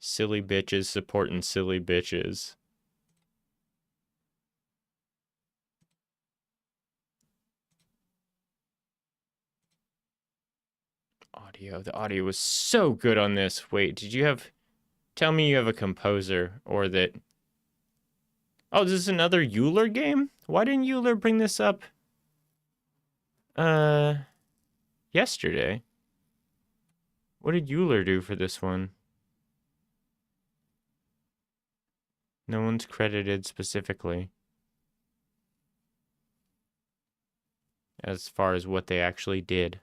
silly bitches supporting silly bitches. Audio. The audio was so good on this. Wait, did you have... Tell me you have a composer, or that... Oh, this is another Euler game? Why didn't Euler bring this up? Yesterday. What did Euler do for this one? No one's credited specifically as far as what they actually did.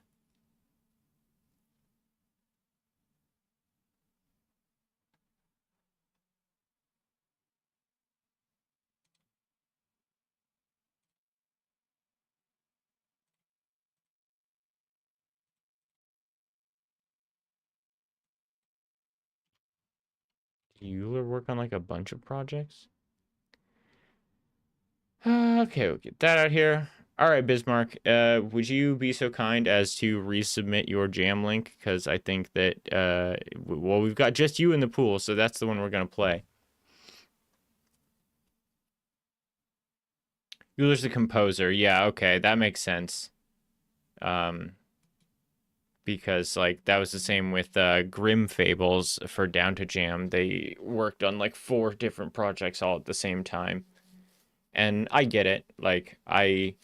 Did Euler work on like a bunch of projects? Okay, we'll get that out here. All right, Bismarck, would you be so kind as to resubmit your jam link? Because I think that, well, we've got just you in the pool, so that's the one we're going to play. Euler's the composer. Yeah, okay, that makes sense. Because, like, that was the same with Grimm Fables for Down to Jam. They worked on, like, 4 different projects all at the same time. And I get it. Like, I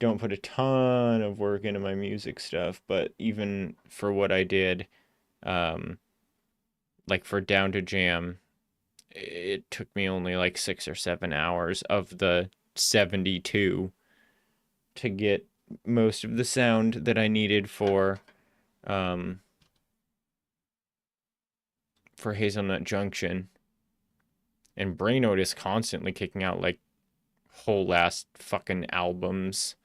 don't put a ton of work into my music stuff, but even for what I did, like for Down to Jam, it took me only like 6 or 7 hours of the 72 to get most of the sound that I needed for Hazelnut Junction. And Brainoid is constantly kicking out like whole ass fucking albums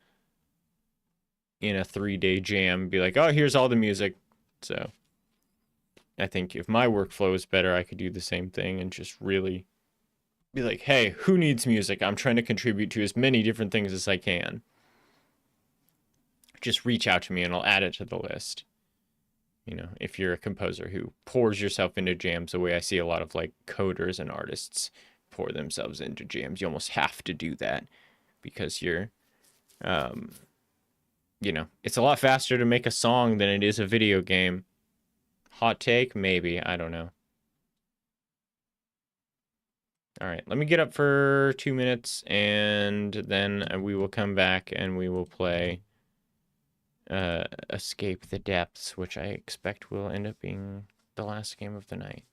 in a 3-day jam. Be like, oh, here's all the music. So I think if my workflow is better, I could do the same thing and just really be like, hey, who needs music? I'm trying to contribute to as many different things as I can. Just reach out to me and I'll add it to the list. You know, if you're a composer who pours yourself into jams the way I see a lot of like coders and artists pour themselves into jams, you almost have to do that because you're, you know, it's a lot faster to make a song than it is a video game. Hot take? Maybe. I don't know. All right, let me get up for 2 minutes and then we will come back and we will play Escape the Depths, which I expect will end up being the last game of the night.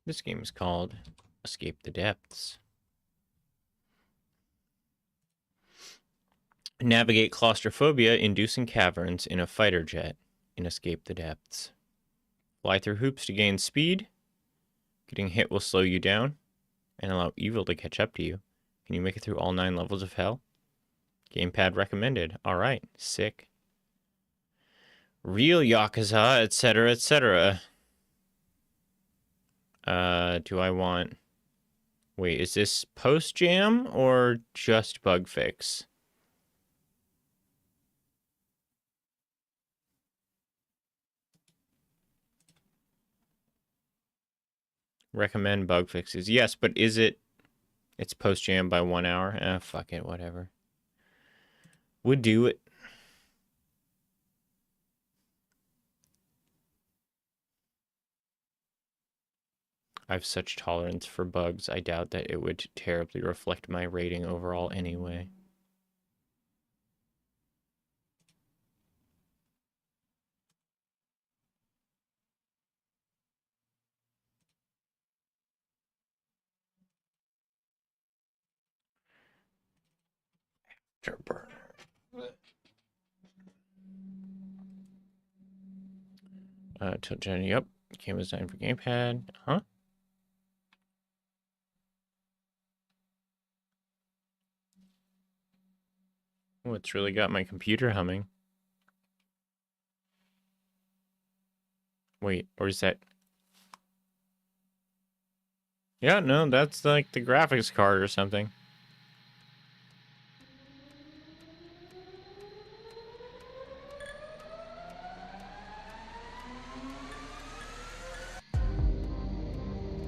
This game is called Escape the Depths. Navigate claustrophobia-inducing caverns in a fighter jet in Escape the Depths. Fly through hoops to gain speed. Getting hit will slow you down and allow evil to catch up to you. Can you make it through all 9 levels of hell? Gamepad recommended. Alright, sick. Real Yakuza, etc., etc. Do I want... Wait, is this post-jam or just bug fix? Recommend bug fixes. Yes, but is it... It's post-jam by 1 hour? Fuck it, whatever. Would do it. I have such tolerance for bugs, I doubt that it would terribly reflect my rating overall anyway. Afterburner. Tilt Jenny, yep. Game was designed for gamepad. Huh? Oh, it's really got my computer humming. Wait, or is that... Yeah, no, that's like the graphics card or something.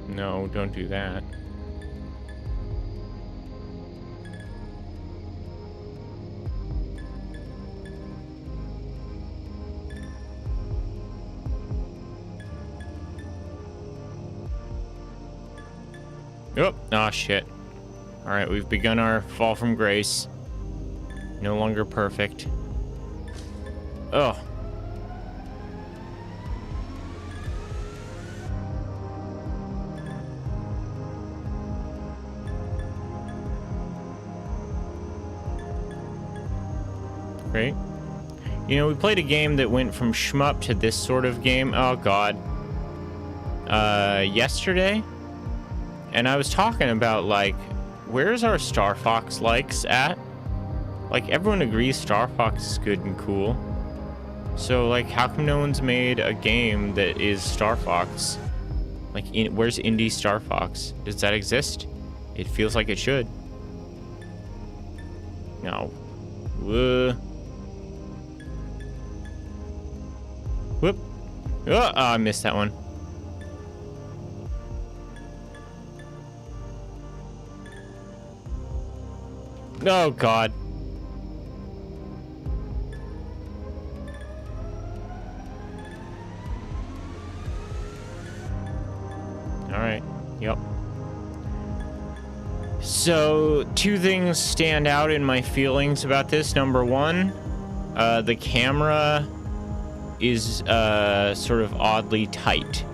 No, don't do that. Oh, ah, shit. Alright, we've begun our fall from grace. No longer perfect. Oh. Great. You know, we played a game that went from shmup to this sort of game. Oh, God. Yesterday? And I was talking about, like, where's our Star Fox likes at? Like, everyone agrees Star Fox is good and cool. So, like, how come no one's made a game that is Star Fox? Like, where's indie Star Fox? Does that exist? It feels like it should. No. Whoop. Oh, I missed that one. Oh, God. Alright. Yep. So, 2 things stand out in my feelings about this. Number 1, the camera is sort of oddly tight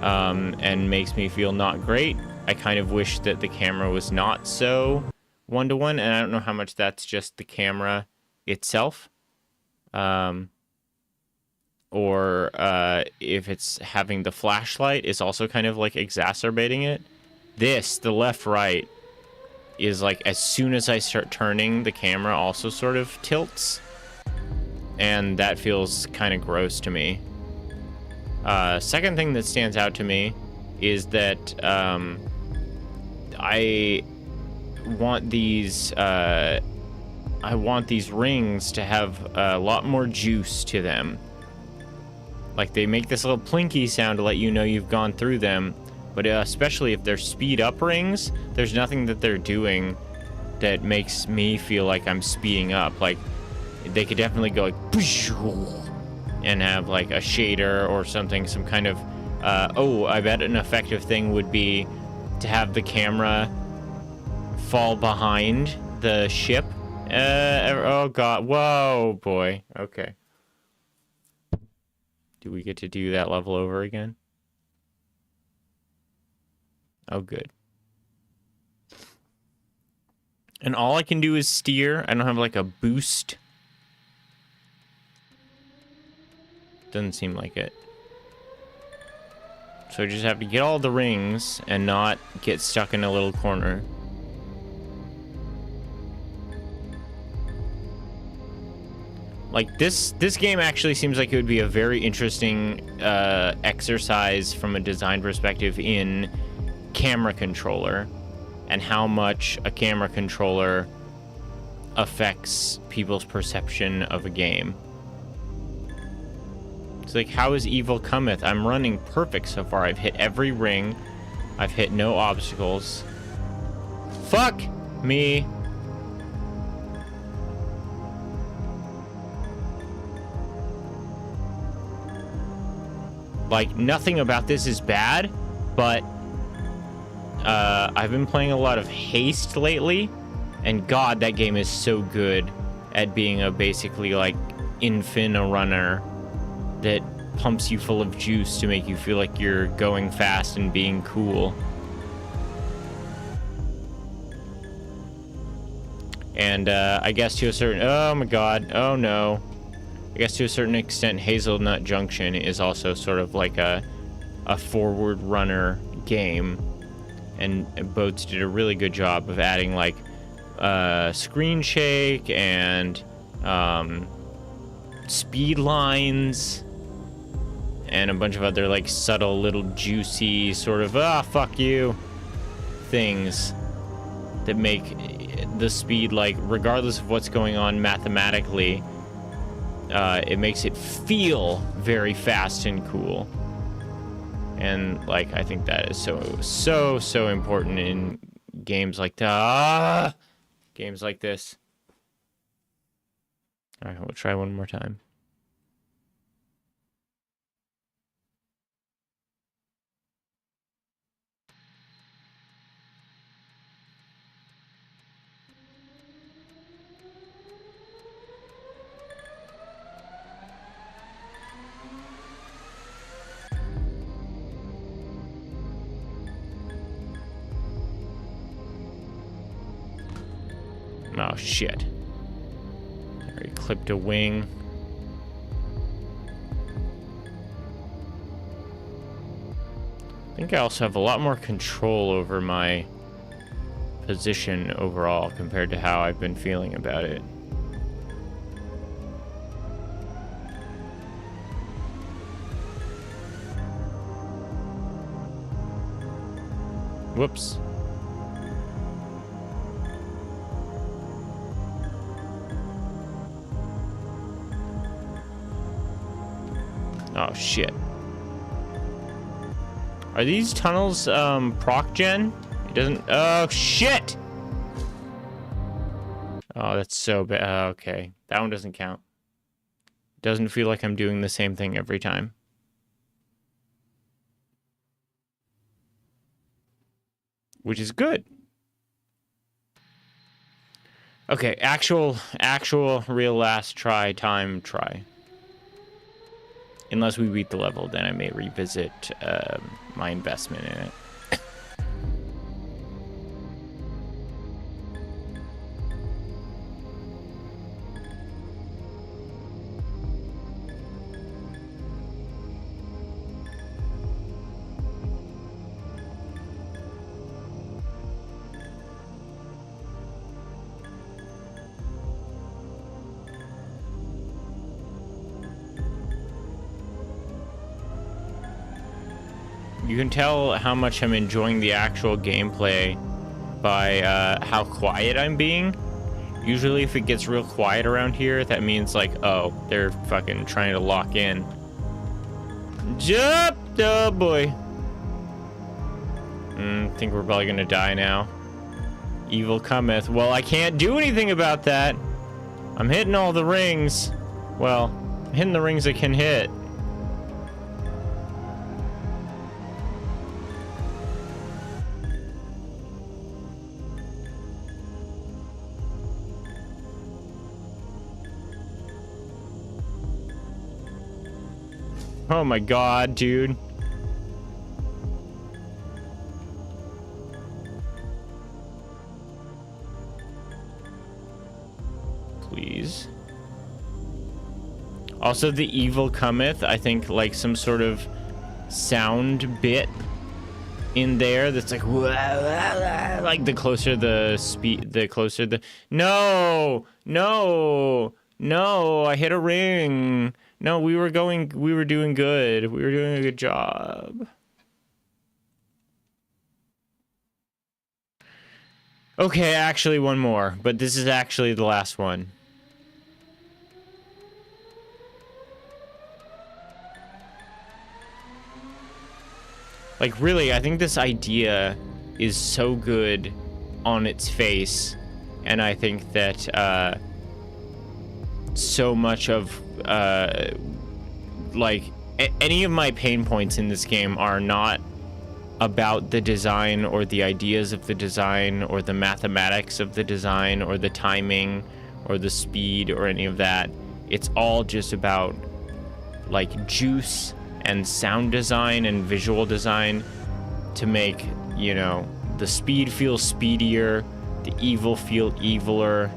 and makes me feel not great. I kind of wish that the camera was not so one-to-one, and I don't know how much that's just the camera itself, or if it's having the flashlight is also kind of like exacerbating it. This, the left-right, is like as soon as I start turning, the camera also sort of tilts, and that feels kind of gross to me. Second thing that stands out to me is that I want these rings to have a lot more juice to them. Like, they make this little plinky sound to let you know you've gone through them, but especially if they're speed up rings, there's nothing that they're doing that makes me feel like I'm speeding up. Like, they could definitely go like and have like a shader or something, some kind of oh, I bet an effective thing would be to have the camera fall behind the ship. Oh, God. Whoa, boy. Okay. Do we get to do that level over again? Oh, good. And all I can do is steer. I don't have like a boost. Doesn't seem like it. So I just have to get all the rings and not get stuck in a little corner. Like, this game actually seems like it would be a very interesting exercise from a design perspective in camera controller and how much a camera controller affects people's perception of a game. It's like, how is evil cometh? I'm running perfect so far. I've hit every ring. I've hit no obstacles. Fuck me. Like, nothing about this is bad, but I've been playing a lot of Haste lately, and God, that game is so good at being a basically like infin runner that pumps you full of juice to make you feel like you're going fast and being cool. And I guess to a certain, oh my God, oh no. I guess to a certain extent, Hazelnut Junction is also sort of like a forward runner game, and Boats did a really good job of adding like screen shake and speed lines and a bunch of other like subtle little juicy sort of fuck you things that make the speed, like, regardless of what's going on mathematically, it makes it feel very fast and cool. And like, I think that is so important in games like that. Games like this. All right, we'll try one more time. Oh, shit. I already clipped a wing. I think I also have a lot more control over my position overall compared to how I've been feeling about it. Whoops. Oh, shit. Are these tunnels, proc gen? It doesn't... Oh, shit! Oh, that's so bad. Okay. That one doesn't count. Doesn't feel like I'm doing the same thing every time. Which is good. Okay, actual, real last try. Unless we beat the level, then I may revisit my investment in it. You can tell how much I'm enjoying the actual gameplay by how quiet I'm being. Usually if it gets real quiet around here, that means like, oh, they're fucking trying to lock in. Jump! Oh boy. Think we're probably gonna die now. Evil cometh. Well, I can't do anything about that. I'm hitting all the rings. Well, I'm hitting the rings I can hit. Oh my god, dude. please. Also, the evil cometh, I think, like some sort of sound bit in there that's like, like the closer the speed, the closer the, no, I hit a ring. No, we were doing good. We were doing a good job. Okay, actually one more, but this is actually the last one. Like, really, I think this idea is so good on its face, and I think that so much of like any of my pain points in this game are not about the design or the ideas of the design or the mathematics of the design or the timing or the speed or any of that. It's all just about like juice and sound design and visual design to make, you know, the speed feel speedier, the evil feel eviler.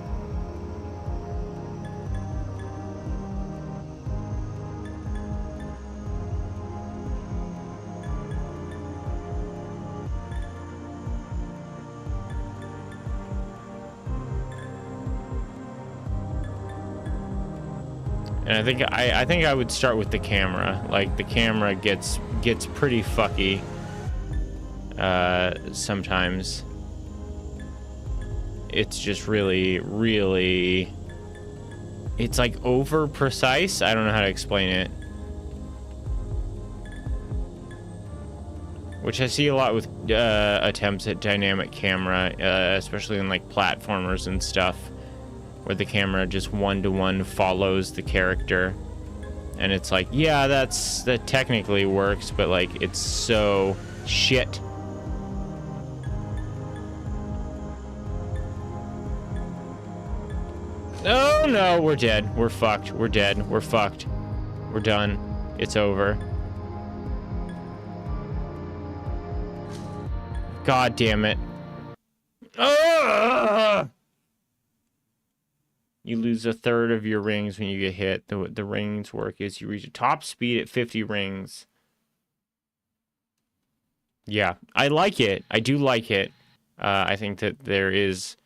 And I think I would start with the camera. Like, the camera gets pretty fucky sometimes. It's just really it's like over precise. I don't know how to explain it. Which I see a lot with attempts at dynamic camera, especially in like platformers and stuff, where the camera just one-to-one follows the character. And it's like, yeah, that technically works, but like, it's so shit. Oh no, we're dead. We're fucked. We're dead. We're fucked. We're done. It's over. God damn it. Ugh! You lose a third of your rings when you get hit. The rings work is you reach a top speed at 50 rings. Yeah, I like it. I do like it. I think that there is,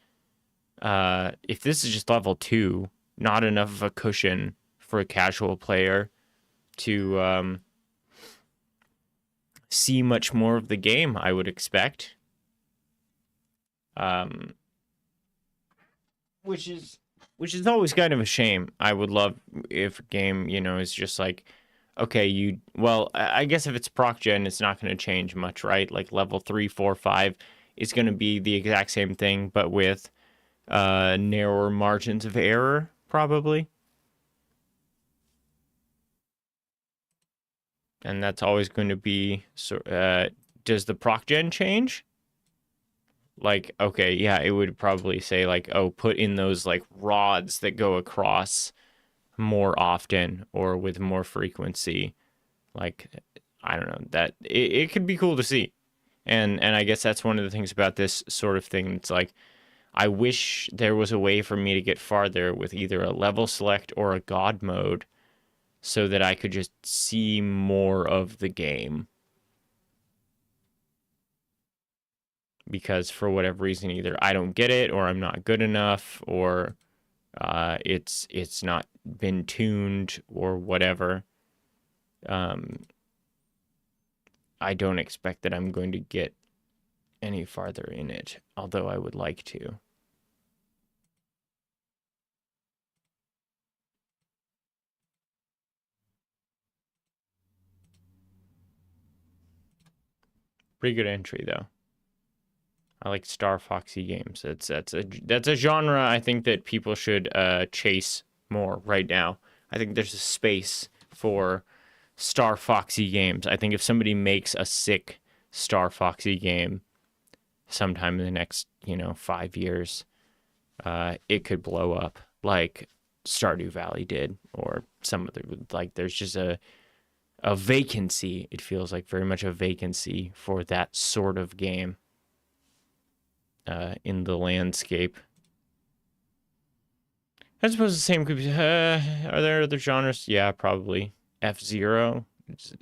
if this is just level 2, not enough of a cushion for a casual player to see much more of the game, I would expect. Which is always kind of a shame. I would love if a game, you know, is just like, okay, well, I guess if it's proc gen, it's not going to change much, right? Like level 3, 4, 5 is going to be the exact same thing, but with narrower margins of error, probably. And that's always going to be, does the proc gen change? Like, okay, yeah, it would probably say like, oh, put in those like rods that go across more often or with more frequency. Like, I don't know, that it could be cool to see. And I guess that's one of the things about this sort of thing. It's like, I wish there was a way for me to get farther with either a level select or a god mode so that I could just see more of the game. Because for whatever reason, either I don't get it, or I'm not good enough, or it's not been tuned, or whatever. I don't expect that I'm going to get any farther in it, although I would like to. Pretty good entry, though. I like Star Foxy games. That's a genre I think that people should chase more right now. I think there's a space for Star Foxy games. I think if somebody makes a sick Star Foxy game sometime in the next, 5 years, it could blow up like Stardew Valley did, or some other, like, there's just a vacancy. It feels like very much a vacancy for that sort of game. In the landscape. I suppose the same could be. Are there other genres? Yeah, probably. F-Zero.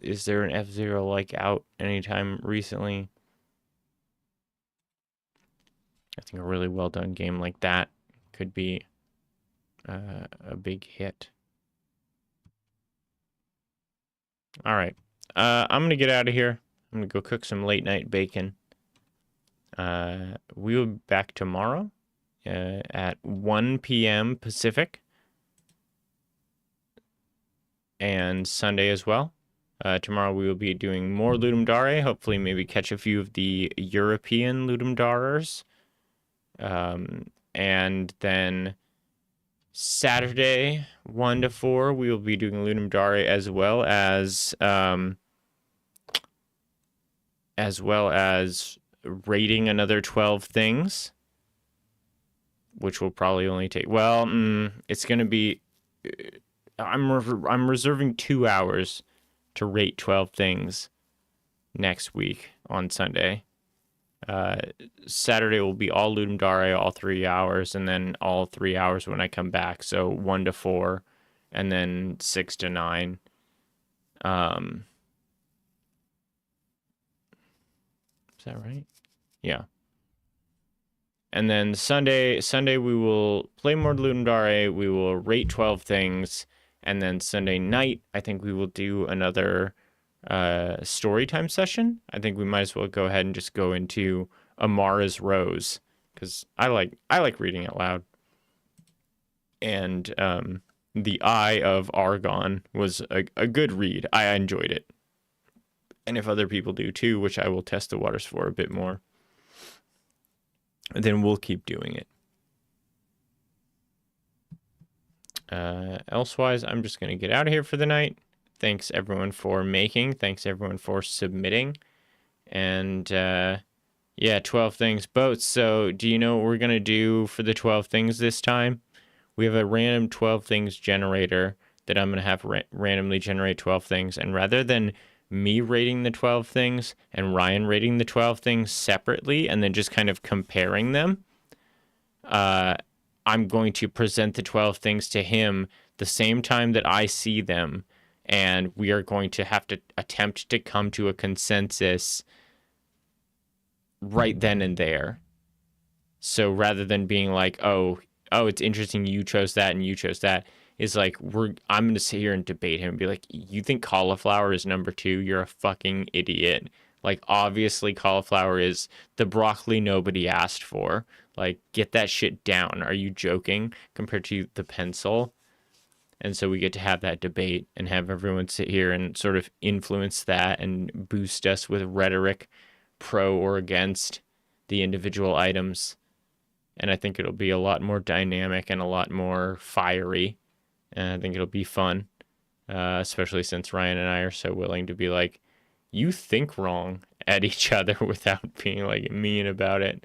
Is there an F-Zero like out anytime recently? I think a really well done game like that could be a big hit. All right. I'm going to get out of here. I'm going to go cook some late night bacon. We will be back tomorrow at 1 p.m. Pacific. And Sunday as well. Tomorrow we will be doing more Ludum Dare. Hopefully maybe catch a few of the European Ludum Darers. And then Saturday, 1 to 4, we will be doing Ludum Dare as well as rating another 12 things, which will probably only take, it's going to be, I'm reserving 2 hours to rate 12 things next week on Sunday. Saturday will be all Ludum Dare, all 3 hours, and then all 3 hours when I come back. So 1 to 4, and then 6 to 9. Is that right? Yeah. And then Sunday we will play more Ludum Dare. We will rate 12 things, and then Sunday night I think we will do another story time session. I think we might as well go ahead and just go into Amara's Rose, because I like reading it loud. And The Eye of Argon was a good read. I enjoyed it. And if other people do too, which I will test the waters for a bit more, then we'll keep doing it. Elsewise, I'm just going to get out of here for the night. Thanks everyone for making. Thanks everyone for submitting. And yeah, 12 things boats. So do you know what we're going to do for the 12 things this time? We have a random 12 things generator that I'm going to have randomly generate 12 things. And rather than me rating the 12 things and Ryan rating the 12 things separately and then just kind of comparing them, I'm going to present the 12 things to him the same time that I see them. And we are going to have to attempt to come to a consensus right then and there. So rather than being like, oh, it's interesting you chose that and you chose that, is like I'm going to sit here and debate him and be like, you think cauliflower is number 2? You're a fucking idiot. Like, obviously cauliflower is the broccoli nobody asked for. Like, get that shit down. Are you joking? Compared to the pencil. And so we get to have that debate and have everyone sit here and sort of influence that and boost us with rhetoric pro or against the individual items. And I think it'll be a lot more dynamic and a lot more fiery. And I think it'll be fun, especially since Ryan and I are so willing to be like, you think wrong at each other without being like mean about it.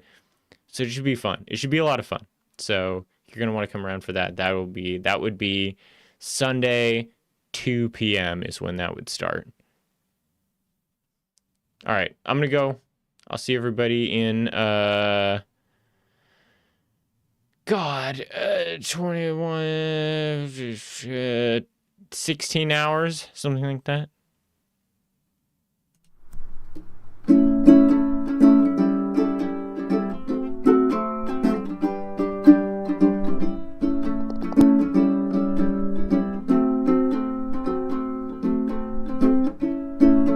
So it should be fun. It should be a lot of fun. So you're going to want to come around for that. That would be Sunday, 2 p.m. is when that would start. All right, I'm going to go. I'll see everybody in 16 hours, something like that.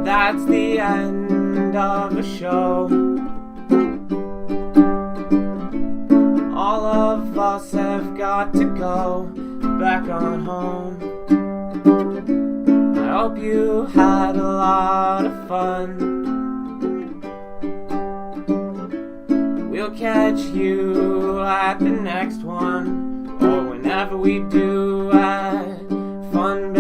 That's the end of the show. All of us have got to go back on home. I hope you had a lot of fun. We'll catch you at the next one, or whenever we do at Fun